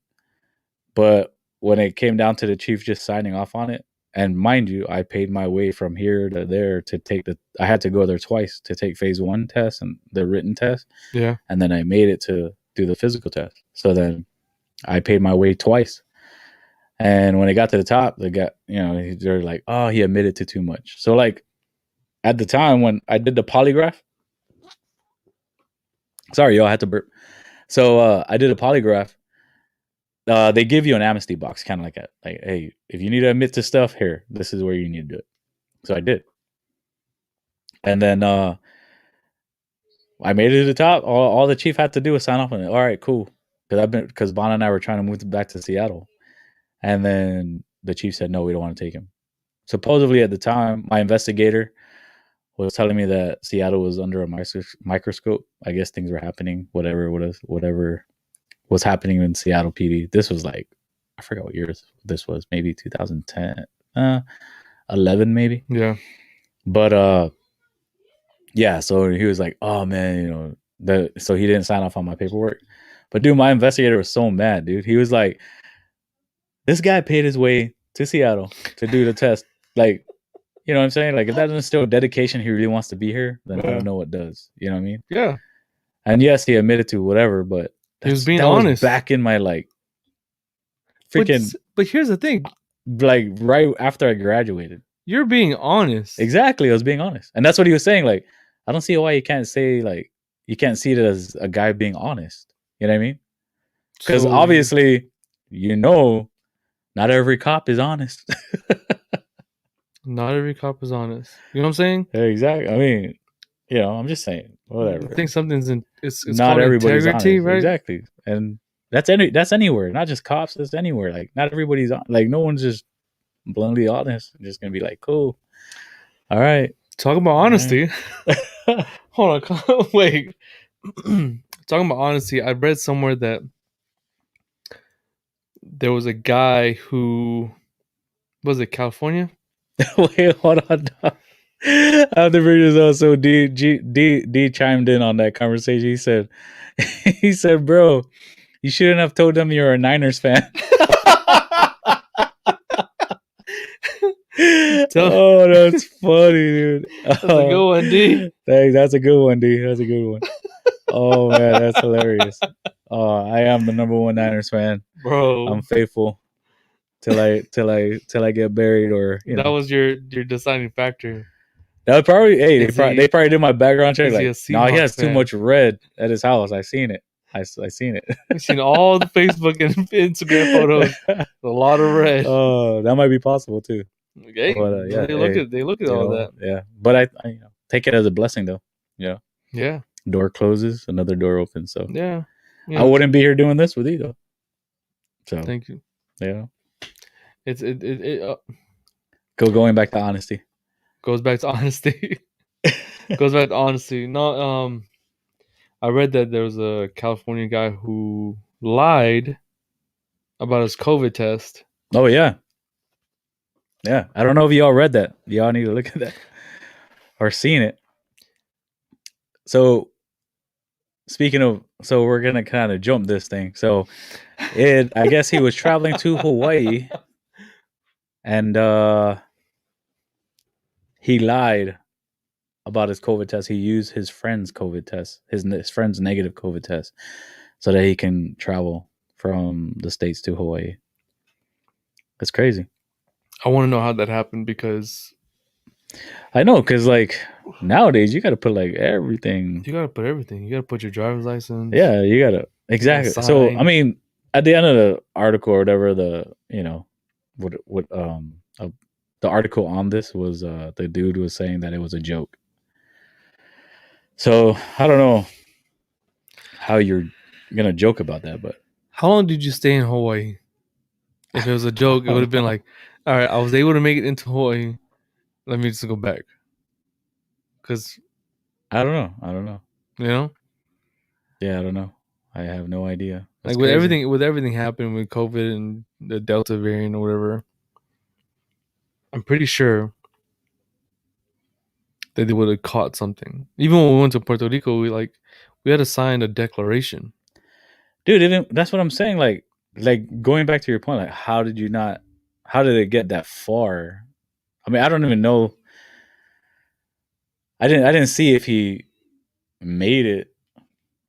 But when it came down to the chief just signing off on it, and mind you, I paid my way from here to there to take I had to go there twice to take phase 1 test and the written test. Yeah. And then I made it to do the physical test. So then I paid my way twice. And when it got to the top, they're like, oh, he admitted to too much. So like at the time when I did the polygraph, sorry, yo, I had to burp. So I did a polygraph. They give you an amnesty box, kind of like that. Like, hey, if you need to admit to stuff, here, this is where you need to do it. So I did. And then I made it to the top. All the chief had to do was sign off on it. All right, cool. Because Bon and I were trying to move back to Seattle. And then the chief said, no, we don't want to take him. Supposedly at the time, my investigator was telling me that Seattle was under a microscope. I guess things were happening, whatever was happening in Seattle PD. This was like, I forgot what year this was, maybe 2010, 11 maybe. Yeah. But yeah, so he was like, oh man, so he didn't sign off on my paperwork. But dude, my investigator was so mad, dude. He was like, this guy paid his way to Seattle to do the test. Like, you know what I'm saying? Like, if that doesn't show dedication, he really wants to be here, then I don't know what does. You know what I mean? Yeah. And yes, he admitted to whatever, but he was being honest. Was back in my like freaking. But here's the thing, like right after I graduated, you're being honest. Exactly, I was being honest, and that's what he was saying. Like, I don't see why you can't say like you can't see it as a guy being honest. You know what I mean? Because obviously, not every cop is honest. Not every cop is honest. You know what I'm saying? Yeah, exactly. I mean, I'm just saying. Whatever. I think something's it's not everybody's integrity, honest. Right? Exactly, and that's anywhere, not just cops. That's anywhere. Like, not everybody's like, no one's just bluntly honest. Just gonna be like, cool, all right. Talking about honesty. Right. Hold on, wait. Talking about honesty, I read somewhere that there was a guy who was it California? Wait, hold on. Dog. I have to bring this up. So D chimed in on that conversation. He said, he said, bro, you shouldn't have told them you're a Niners fan. Oh, that's funny, dude. That's a good one, D. That's a good one, D. That's a good one. Oh man, that's hilarious. Oh, I am the number one Niners fan, bro. I'm faithful till I get buried, or that was your deciding factor. That would probably they probably did my background check. Like, no, he has fan? too much red at his house. I seen it. I seen it. I've seen all the Facebook and Instagram photos. A lot of red. Oh, that might be possible too. Okay, but, yeah, they look at all that. Yeah, but I take it as a blessing though. Yeah. Yeah. Door closes, another door opens. So yeah, I wouldn't be here doing this with you though. So thank you. Yeah. It's going back to honesty. Goes back to honesty. Goes back to honesty. No, I read that there was a California guy who lied about his COVID test. Oh yeah. Yeah. I don't know if y'all read that. Y'all need to look at that or seen it. So speaking of, so we're gonna kind of jump this thing. So I guess he was traveling to Hawaii and he lied about his COVID test. He used his friend's COVID test, his friend's negative COVID test, so that he can travel from the States to Hawaii. That's crazy. I want to know how that happened because I know, because like nowadays you got to put like everything. You got to put everything. You got to put your driver's license. Yeah, you got to exactly. So I mean, at the end of the article or whatever, the the article on this was the dude was saying that it was a joke. So I don't know how you're gonna joke about that, but how long did you stay in Hawaii? If it was a joke, it would have been like, all right, I was able to make it into Hawaii. Let me just go back. Because I don't know. You know? Yeah, I don't know. I have no idea. That's like crazy. with everything happening with COVID and the Delta variant or whatever, I'm pretty sure that they would have caught something. Even when we went to Puerto Rico, we had to sign a declaration. Dude, even that's what I'm saying. Like going back to your point, like how did it get that far? I mean, I don't even know. I didn't see if he made it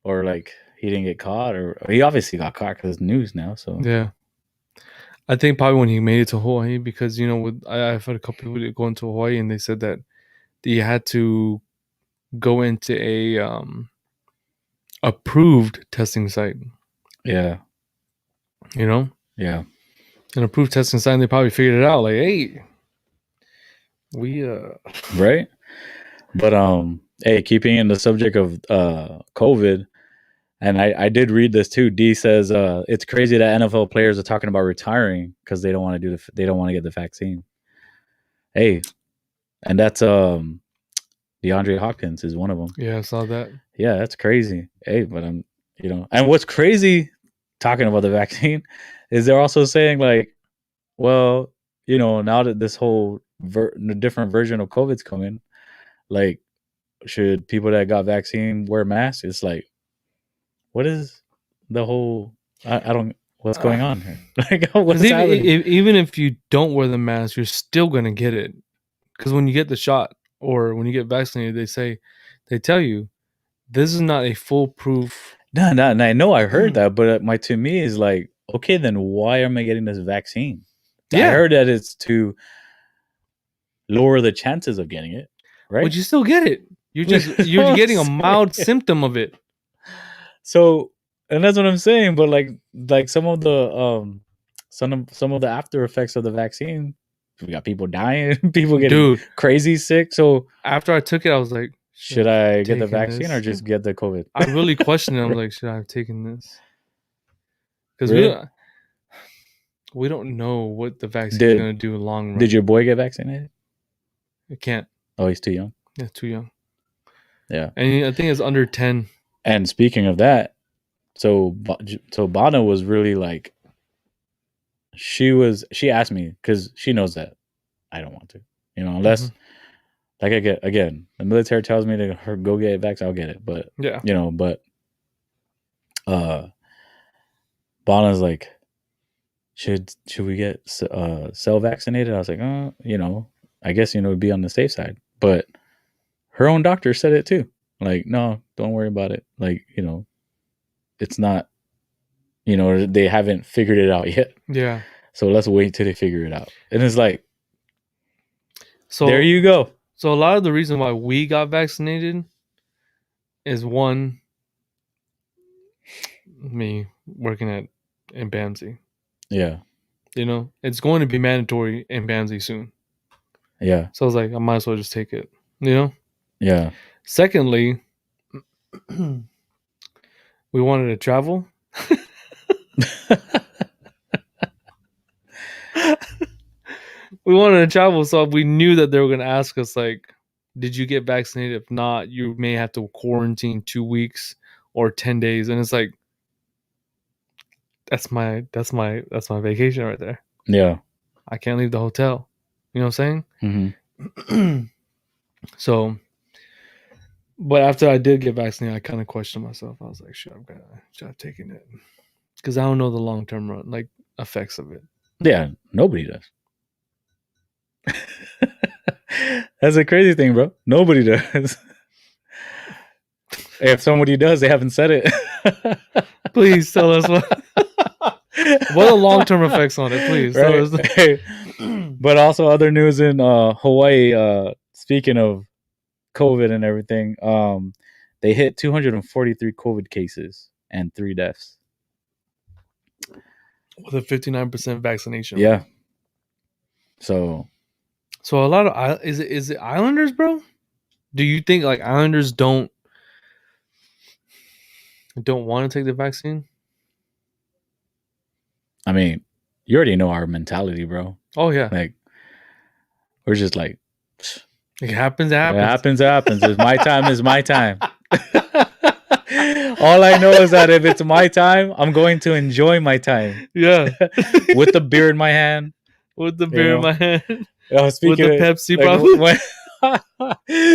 or like he didn't get caught, or he obviously got caught because it's news now. So yeah, I think probably when he made it to Hawaii, because I've had a couple people that go into Hawaii and they said that you had to go into a approved testing site. Yeah. Yeah. An approved testing site, and they probably figured it out. Like, hey, we right. But hey, keeping in the subject of COVID, and I did read this too. D says it's crazy that NFL players are talking about retiring because they don't want to they don't want to get the vaccine. Hey, and that's DeAndre Hopkins is one of them. Yeah, I saw that. Yeah, that's crazy. Hey, but and what's crazy talking about the vaccine is they're also saying like, well, now that this whole different version of COVID's coming, like, should people that got vaccine wear masks? It's like, what is the whole? I don't. What's going on here? Like, what's happening? Even if you don't wear the mask, you're still gonna get it, because when you get the shot or when you get vaccinated, they tell you this is not a foolproof. No. I know I heard that, but to me is like, okay, then why am I getting this vaccine? Yeah. I heard that it's to lower the chances of getting it, right? But you still get it. You're getting a mild symptom of it. So, and that's what I'm saying. But like some of the some of the after effects of the vaccine, we got people dying, people getting crazy sick. So after I took it, I was like, should I get the vaccine or just get the COVID? I really questioned it. I was like, should I have taken this? Because we don't know what the vaccine is going to do long run. Did your boy get vaccinated? It can't. Oh, he's too young. Yeah, too young. Yeah, and I think it's under 10. And speaking of that, so Bana was really like, she asked me because she knows that I don't want to. unless like the military tells me to go get a vaccine, I'll get it. But Bona's like, should we get cell vaccinated? I was like, I guess be on the safe side. But her own doctor said it too. Like, no, don't worry about it. Like, it's not, they haven't figured it out yet. Yeah. So let's wait till they figure it out. And it's like, so there you go. So a lot of the reason why we got vaccinated is one, me working in Bamsey. Yeah. It's going to be mandatory in Bamsey soon. Yeah. So I was like, I might as well just take it. Yeah. Secondly, we wanted to travel. We wanted to travel, so we knew that they were going to ask us, like, did you get vaccinated? If not, you may have to quarantine 2 weeks or 10 days. And it's like, that's my vacation right there. Yeah. I can't leave the hotel. You know what I'm saying? Mm-hmm. So, but after I did get vaccinated, I kind of questioned myself. I was like, should I have taken it? Because I don't know the long-term effects of it. Yeah, nobody does. That's a crazy thing, bro. Nobody does. If somebody does, they haven't said it. Please tell us what are the long-term effects on it, please. Right? Hey, but also other news in Hawaii, speaking of COVID and everything, they hit 243 COVID cases and 3 deaths. With a 59% vaccination. Yeah. So a lot of is it Islanders, bro? Do you think like Islanders don't want to take the vaccine? I mean, you already know our mentality, bro. Oh yeah. Like, we're just like, it happens. It happens. It's my time is my time. All I know is that if it's my time, I'm going to enjoy my time. Yeah. With the beer in my hand. With the beer in my hand. With the Pepsi, probably.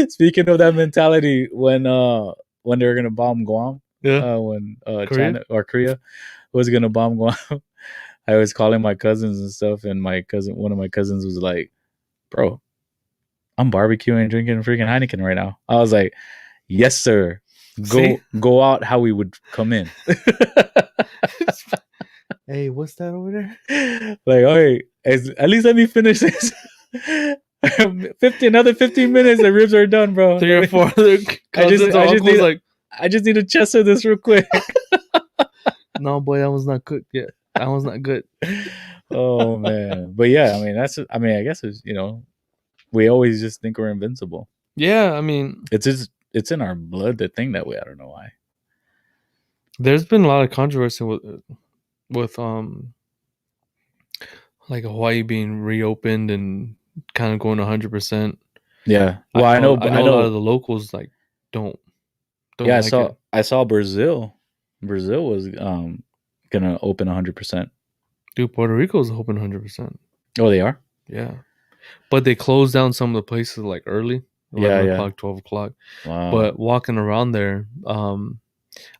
Speaking of that mentality, when they were gonna bomb Guam, when Korea? China or Korea was gonna bomb Guam, I was calling my cousins and stuff, and one of my cousins was like, "Bro, I'm barbecuing, drinking freaking Heineken right now." I was like, "Yes, sir. Go out how we would come in." Hey, what's that over there? Like, okay, at least let me finish this. Another 15 minutes, the ribs are done, bro. 3 or 4 other cousins I just need to chester this real quick. No, boy, that was not cooked yet. That was not good. Oh man, but yeah, I guess it's we always just think we're invincible. Yeah, I mean, it's in our blood to think that way. I don't know why. There's been a lot of controversy with like Hawaii being reopened and kind of going 100%. Yeah, well, I know a lot of the locals like don't. Yeah, I saw Brazil. Brazil was gonna open 100%. Dude, Puerto Rico's open 100%. Oh, they are? Yeah, but they closed down some of the places like early, 11 o'clock, 12 o'clock. Wow. But walking around there,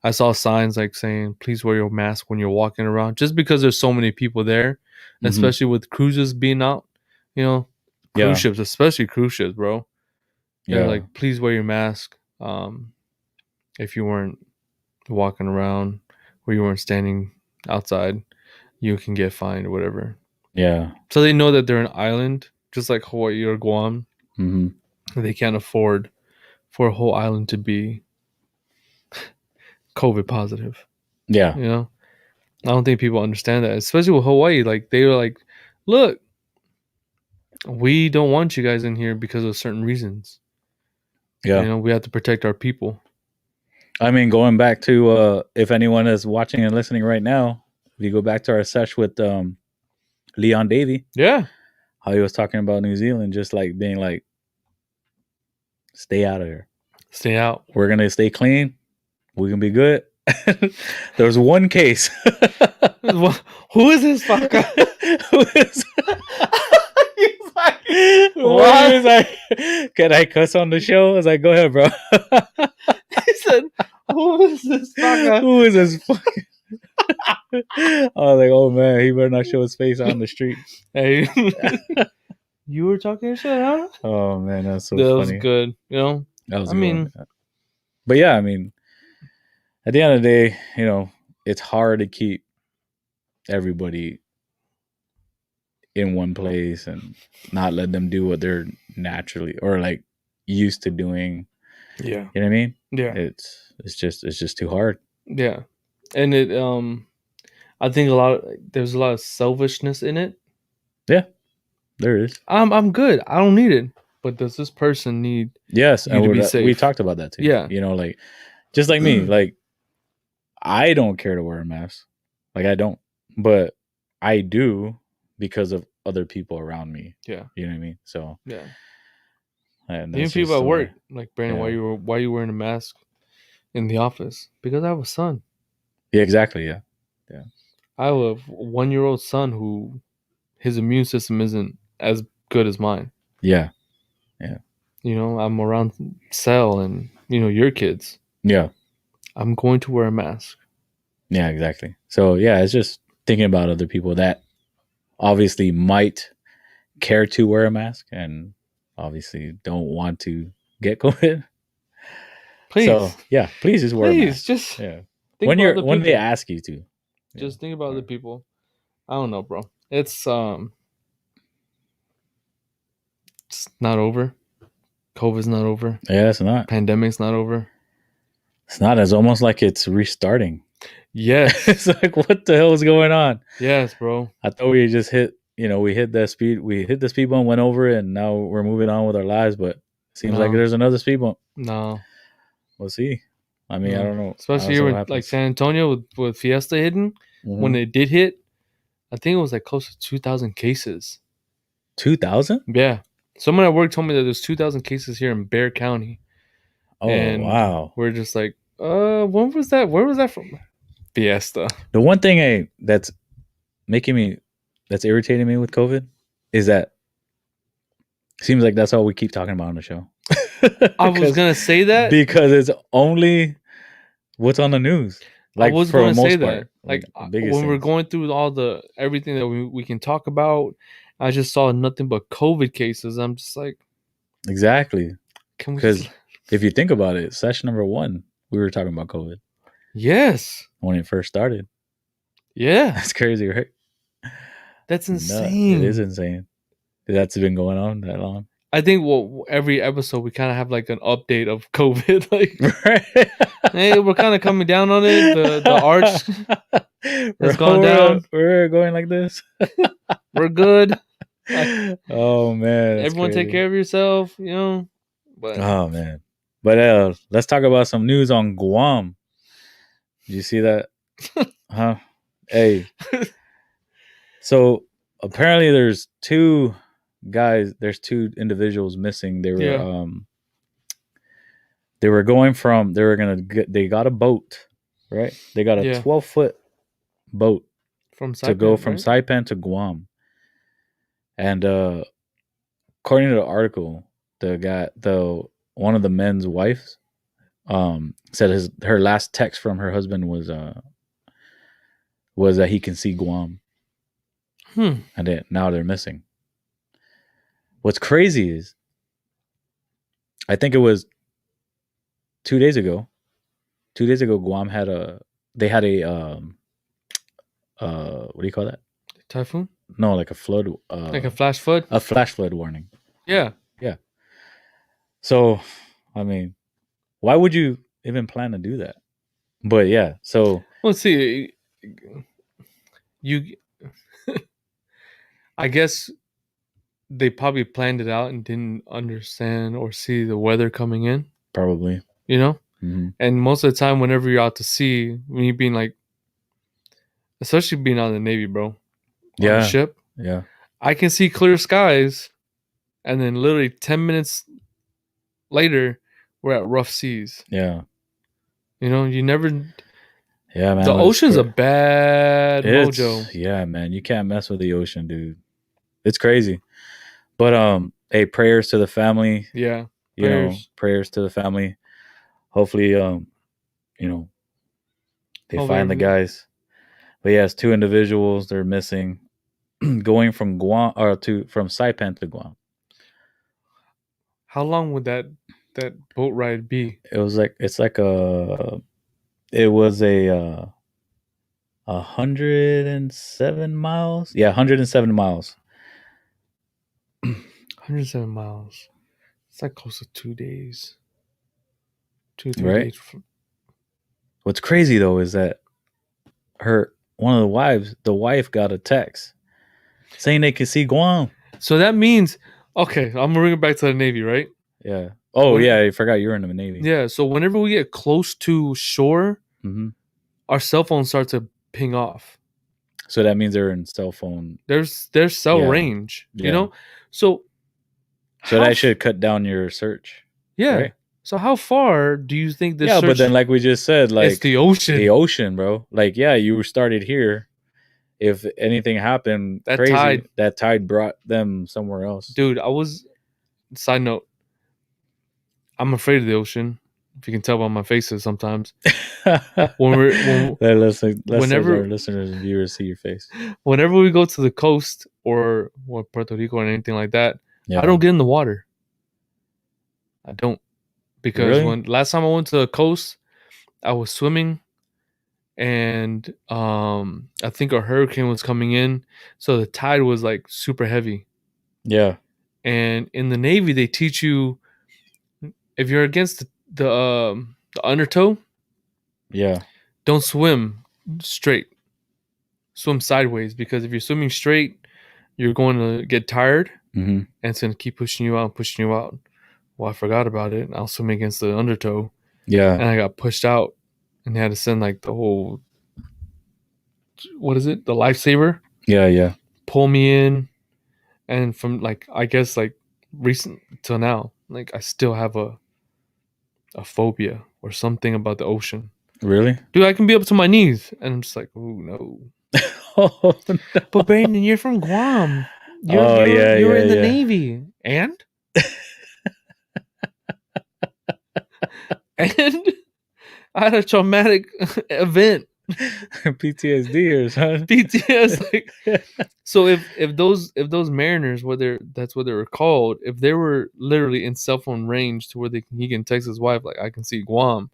I saw signs like saying, "Please wear your mask when you're walking around," just because there's so many people there, especially with cruises being out. Cruise ships, especially cruise ships, bro. They're like, please wear your mask. If you weren't walking around or you weren't standing outside, you can get fined or whatever. Yeah. So they know that they're an island, just like Hawaii or Guam. Mm-hmm. They can't afford for a whole island to be COVID positive. Yeah. I don't think people understand that, especially with Hawaii. Like, they were like, look, we don't want you guys in here because of certain reasons. Yeah. We have to protect our people. I mean, going back to, if anyone is watching and listening right now, if you go back to our sesh with Leon Davey. Yeah. How he was talking about New Zealand, just like being like, stay out of here. Stay out. We're going to stay clean. We can be good. There was one case. Who is this fucker? Who is? was like, what? He was like, can I cuss on the show? I was like, go ahead, bro. He said, who is this fucker? Who is this fucking? I was like, oh man, he better not show his face out on the street. Hey, you were talking shit, huh? Oh man, that's so that funny. was good. You know, That was I mean, but yeah, I mean, at the end of the day, you know, it's hard to keep everybody in one place and not let them do what they're naturally or like used to doing. Yeah, you know what I mean. Yeah, it's just too hard. Yeah, and it I think there's a lot of selfishness in it. Yeah, there is. I'm good. I don't need it. But does this person need? Yes, you to be safe? We talked about that too. Yeah, you know, like just like me, like I don't care to wear a mask. Like I don't, but I do because of other people around me. Yeah, you know what I mean. So yeah, and even people at work, like Brandon, why you wearing a mask in the office? Because I have a son. Yeah, exactly. Yeah. I have a 1-year-old son who his immune system isn't as good as mine. Yeah. You know, I'm around Cell and your kids. Yeah. I'm going to wear a mask. Yeah, exactly. So yeah, it's just thinking about other people that obviously might care to wear a mask and obviously don't want to get COVID. Please. So yeah, please just wear a mask. Just yeah. think when they ask you to. Just think about the people. I don't know, bro. It's not over. COVID's not over. Yeah, it's not. Pandemic's not over. It's not. It's almost like it's restarting. Yes. It's like, what the hell is going on? Yes, bro. I thought we just hit, we hit the speed bump, went over it, and now we're moving on with our lives, but it seems like there's another speed bump. No. We'll see. I mean, I don't know. Especially here with like San Antonio with Fiesta hitting. Mm-hmm. When it did hit, I think it was like close to 2,000 cases. 2,000? Yeah. Someone at work told me that there's 2,000 cases here in Bexar County. Oh, and wow. We're just like, when was that? Where was that from? Fiesta. The one thing that's irritating me with COVID is that it seems like that's all we keep talking about on the show. I was going to say that. Because it's only what's on the news. Like, I was going to say that. Like when we're going through everything that we can talk about, I just saw nothing but COVID cases. I'm just like, exactly. Because if you think about it, SESH number 1, we were talking about COVID. Yes. When it first started. Yeah. That's crazy, right? That's insane. It is insane. That's been going on that long. I think every episode we kind of have like an update of COVID. Like, right. Hey, we're kind of coming down on it. The arch has gone down. We're going like this. We're good. Oh man! Everyone take care of yourself, you know. But oh man! But let's talk about some news on Guam. Did you see that? Huh? Hey. So apparently, there's two individuals missing. They were they got a boat, right? They got a 12-foot boat to go from Saipan to Guam. And according to the article, one of the men's wives said her last text from her husband was that he can see Guam. And now they're missing. What's crazy is, I think it was 2 days ago. 2 days ago, Guam had a what do you call that? Typhoon? No, like a flood. Like a flash flood? A flash flood warning. Yeah. Yeah. So, I mean, why would you even plan to do that? But yeah, so. Well, see, I guess they probably planned it out and didn't understand or see the weather coming in. Probably. You know? Mm-hmm. And most of the time, whenever you're out to sea, when you're being like, especially being out of the Navy, bro. On a ship. Yeah. I can see clear skies, and then literally 10 minutes later, we're at rough seas. Yeah. You know, you never. Yeah, man. The ocean's a bad mojo. Yeah, man. You can't mess with the ocean, dude. It's crazy. But hey, prayers to the family. Yeah. You know, Prayers. prayers to the family. Hopefully, you know, they Hope find the everything. guys. But yeah, it's 2 individuals. They're missing. Going from Guam from Saipan to Guam. How long would that boat ride be? It was like it was a 107 miles. Yeah, 107 miles. 107 miles. It's like close to 2 days. 2-3 Right. days. What's crazy though is that one of the wife got a text saying they could see Guam. So that means, okay, I'm gonna bring it back to the Navy, right? Yeah. Oh yeah, I forgot you were in the Navy. Yeah. So whenever we get close to shore, Mm-hmm. our cell phones start to ping off. So that means they're in cell phone. There's cell range, you know. So that should cut down your search. Yeah. Right? So how far do you think this? Yeah, but then like we just said, like it's the ocean. The ocean, bro. Like yeah, you started here. If anything happened That crazy, that tide brought them somewhere else. Dude, side note, I'm afraid of the ocean. If you can tell by my faces sometimes. Whenever our listeners and viewers see your face. Whenever we go to the coast or Puerto Rico or anything like that, I don't get in the water. I don't. Because when last time I went to the coast, I was swimming and I think a hurricane was coming in, so the tide was like super heavy. Yeah. And in the Navy, they teach you if you're against the undertow, yeah, don't swim straight. Swim sideways, because if you're swimming straight, you're going to get tired, and it's going to keep pushing you out. Well, I forgot about it. I was swimming against the undertow. Yeah. And I got pushed out, and they had to send like the whole, what is it? The lifesaver. Yeah. Pull me in. And from like, I guess like recent till now, like I still have a phobia or something about the ocean. Really? Dude, I can be up to my knees. And I'm just like, oh no. Oh, no. But Brandon, you're from Guam. You're in the Navy. And? And I had a traumatic event. PTSD or something. PTSD. So if those mariners, that's what they were called, if they were literally in cell phone range to where he can text his wife, like I can see Guam.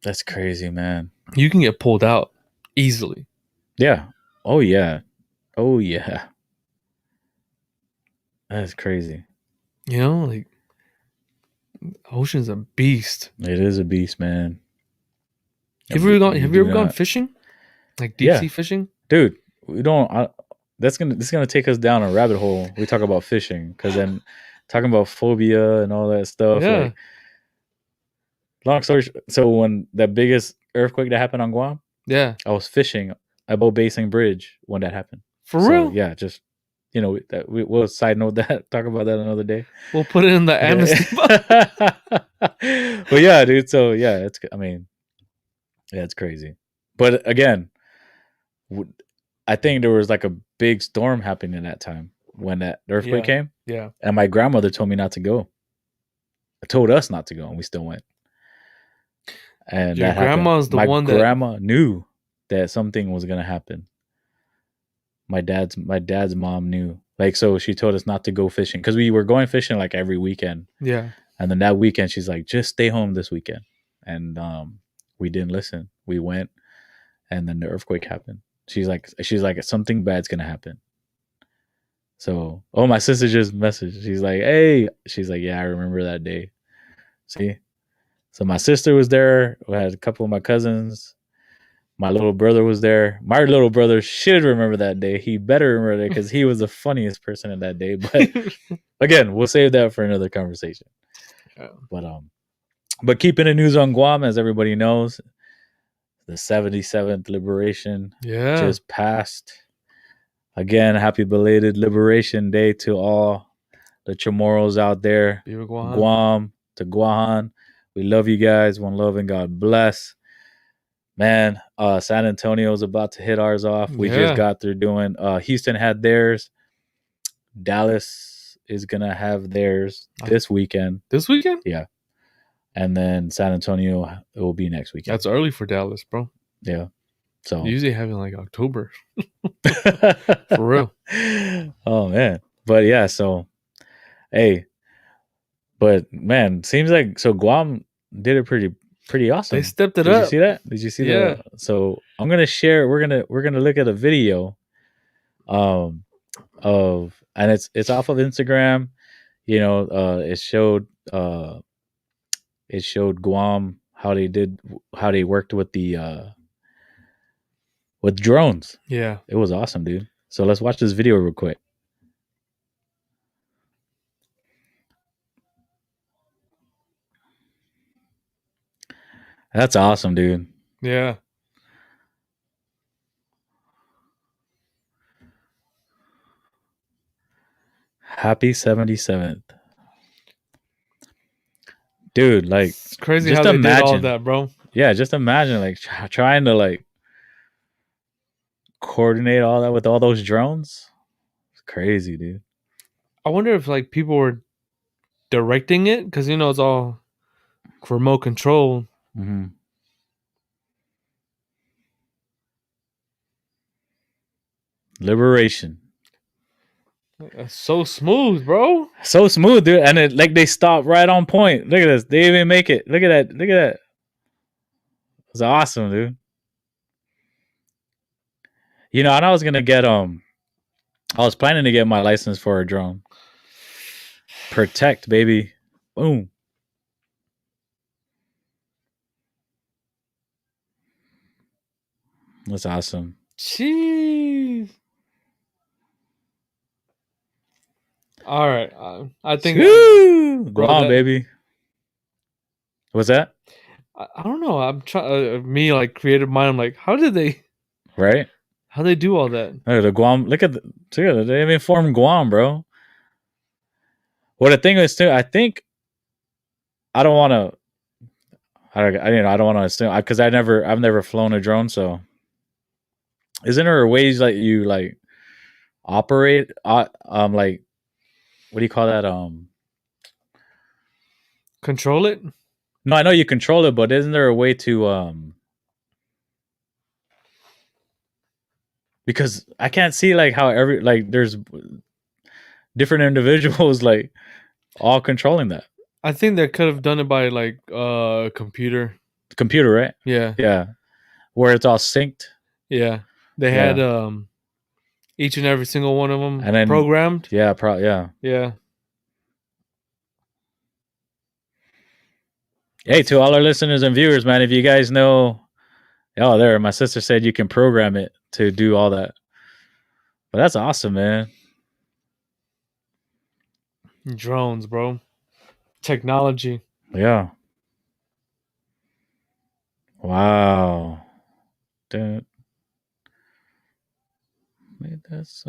That's crazy, man. You can get pulled out easily. Yeah. Oh yeah. That's crazy. You know, like ocean's a beast. It is a beast, man. Have you ever gone fishing? Like deep sea fishing? Dude, we don't this is gonna take us down a rabbit hole. We talk about fishing, because then talking about phobia and all that stuff. Yeah. Like, long story so when the biggest earthquake that happened on Guam, yeah, I was fishing at Boat Basing Bridge when that happened. For real? Yeah, just we'll side note that, talk about that another day. We'll put it in the amnesty. But yeah, dude. So yeah, it's crazy. But again, I think there was like a big storm happening at that time when that earthquake came. Yeah. And my grandmother told me not to go. Told us not to go, and we still went. And your grandma's the one that... My grandma knew that something was gonna happen. My dad's mom knew. Like, so she told us not to go fishing, because we were going fishing like every weekend. Yeah. And then that weekend, she's like, just stay home this weekend. And we didn't listen. We went, and then the earthquake happened. She's like, something bad's gonna happen. So, my sister just messaged. She's like, hey. She's like, yeah, I remember that day. See? So my sister was there. We had a couple of my cousins. My little brother was there. My little brother should remember that day. He better remember that, because he was the funniest person in that day. But again, we'll save that for another conversation. Yeah. But keeping the news on Guam, as everybody knows, the 77th liberation just passed. Again, happy belated Liberation Day to all the Chamorros out there. Guam to Guahan. We love you guys. One love and God bless. Man, San Antonio's about to hit ours off. We just got through doing Houston had theirs. Dallas is gonna have theirs this weekend. This weekend? Yeah. And then San Antonio, it will be next weekend. That's early for Dallas, bro. Yeah. So they usually have it in like October. For real. Oh man. But yeah, so hey. But man, seems like so Guam did it pretty awesome. They stepped it up. Did you see that? Did you see that? So I'm gonna share. We're gonna look at a video, of and it's off of Instagram. You know, it showed Guam how they worked with the with drones. Yeah, it was awesome, dude. So let's watch this video real quick. That's awesome, dude. Yeah. Happy 77th. Dude, like it's crazy just how they imagine, did all that, bro. Yeah, just imagine like trying to like coordinate all that with all those drones. It's crazy, dude. I wonder if like people were directing it because you know it's all remote control. Mm-hmm. Liberation. That's so smooth, bro. So smooth, dude. And it like they stopped right on point. Look at this. They even make it. Look at that. Look at that. It's awesome, dude. You know, and I was gonna get I was planning to get my license for a drone. Protect, baby. Boom. That's awesome. Jeez. All right, I think. Go on, baby. What's that? I don't know. I'm trying. Me like creative mind. I'm like, how did they? Right. How they do all that? Look at the Guam. Look at they even formed Guam, bro. Well, the thing is too, I think I don't want to. I don't want to assume because I've never flown a drone. So, isn't there ways like you like operate? Like what do you call that? Control it. No, I know you control it, but isn't there a way to because I can't see like how there's different individuals like all controlling that. I think they could have done it by like computer. The computer, right? Yeah. Yeah. Where it's all synced. Yeah. They had each and every single one of them and then, programmed. Yeah, yeah. Yeah. Hey, to all our listeners and viewers, man, if you guys know, there, my sister said you can program it to do all that. But that's awesome, man. Drones, bro. Technology. Yeah. Wow. Dude. That's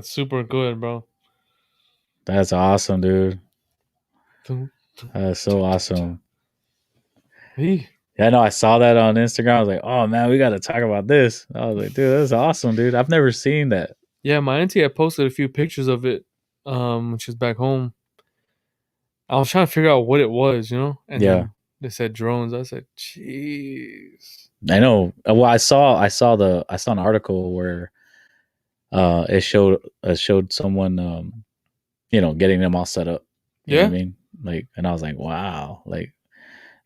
super good, bro. That's awesome, dude. That's so awesome. Hey. Yeah, I know. I saw that on Instagram. I was like, oh, man, we got to talk about this. I was like, dude, that's awesome, dude. I've never seen that. Yeah, my auntie had posted a few pictures of it when she was back home. I was trying to figure out what it was, you know? And then they said drones. I said, jeez. I know. Well, I saw an article where it showed someone getting them all set up. You know what I mean? Like, and I was like, wow, like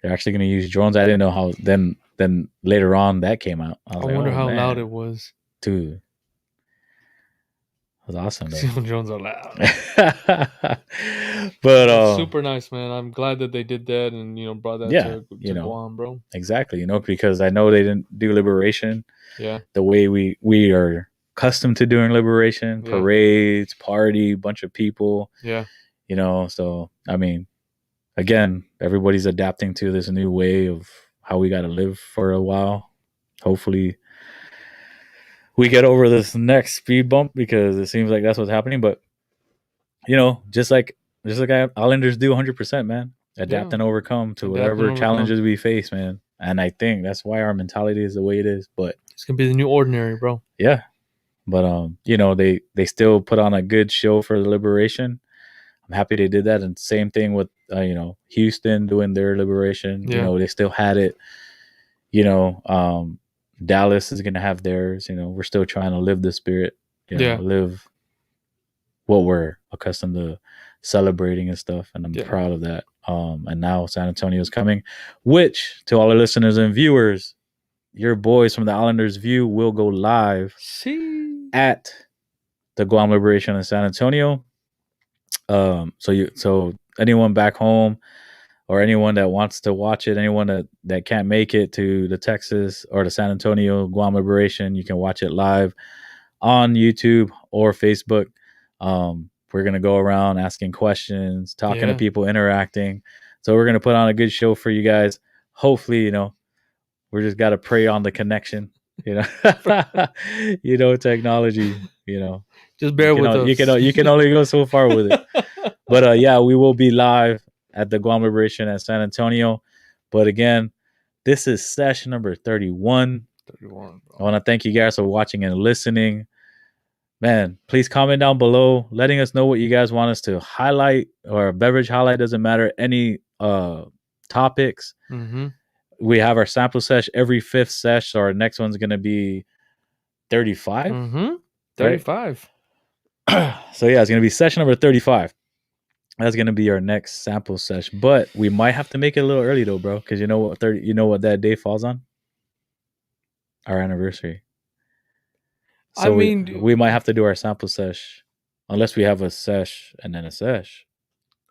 they're actually going to use drones. I didn't know how. Then later on that came out. I wonder how loud it was, dude. It was awesome. Drones are loud. But super nice, man. I'm glad that they did that and brought that to Guam, bro. Exactly, because I know they didn't do liberation. Yeah. The way we are accustomed to doing liberation, parades, party, bunch of people. Yeah. So I mean, again, everybody's adapting to this new way of how we got to live for a while. Hopefully we get over this next speed bump because it seems like that's what's happening. But just like Islanders do 100%, man. Adapt and overcome to whatever challenges we face, man. And I think that's why our mentality is the way it is. But it's gonna be the new ordinary, bro. Yeah. But they still put on a good show for the liberation. I'm happy they did that. And same thing with Houston doing their liberation. Yeah. They still had it. Dallas is gonna have theirs. We're still trying to live the spirit. Live what we're accustomed to celebrating and stuff. And I'm proud of that. And now San Antonio is coming, which to all our listeners and viewers, your boys from the Islanders View will go live at the Guam Liberation in San Antonio. So anyone back home or anyone that wants to watch it, anyone that can't make it to the Texas or the San Antonio Guam Liberation, you can watch it live on YouTube or Facebook. We're going to go around asking questions, talking to people, interacting. So we're going to put on a good show for you guys. Hopefully, we just got to pray on the connection, technology, just bear with us. You can only go so far with it. But we will be live at the Guam Liberation at San Antonio. But again, this is SESH number 31. I want to thank you guys for watching and listening. Man, please comment down below, letting us know what you guys want us to highlight, or beverage highlight, doesn't matter. Any topics. Mm-hmm. We have our sample sesh every 5th sesh. So our next one's going to be 35. Mm-hmm. 35. Right? So it's going to be session number 35. That's going to be our next sample sesh. But we might have to make it a little early though, bro. Because you know what that day falls on? Our anniversary. So we might have to do our sample sesh, unless we have a sesh and then a sesh.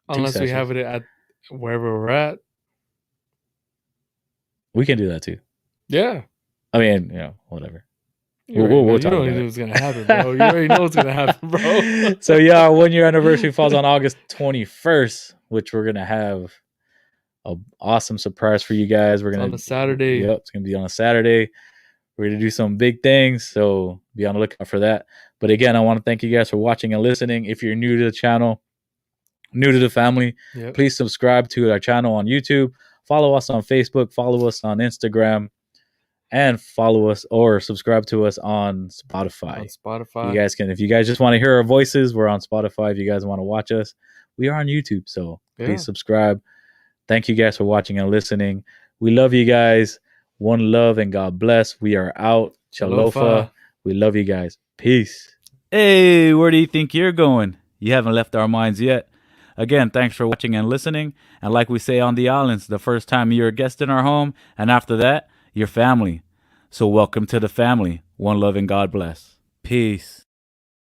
Unless we have it at wherever we're at. We can do that too. Yeah. I mean, whatever. We'll talk about it. What's going to happen, bro. You already know what's going to happen, bro. So, our 1-year anniversary falls on August 21st, which we're going to have an awesome surprise for you guys. We're going on a Saturday. Yep, it's going to be on a Saturday. We're going to do some big things, so be on the lookout for that. But again, I want to thank you guys for watching and listening. If you're new to the channel, new to the family, please subscribe to our channel on YouTube. Follow us on Facebook. Follow us on Instagram. And follow us or subscribe to us on Spotify. You guys can, if you guys just want to hear our voices, we're on Spotify. If you guys want to watch us, we are on YouTube. So please subscribe. Thank you guys for watching and listening. We love you guys. One love and God bless. We are out. Chalofa. We love you guys. Peace. Hey, where do you think you're going? You haven't left our minds yet. Again, thanks for watching and listening. And like we say on the islands, the first time you're a guest in our home, and after that, your family. So welcome to the family. One love and God bless. Peace.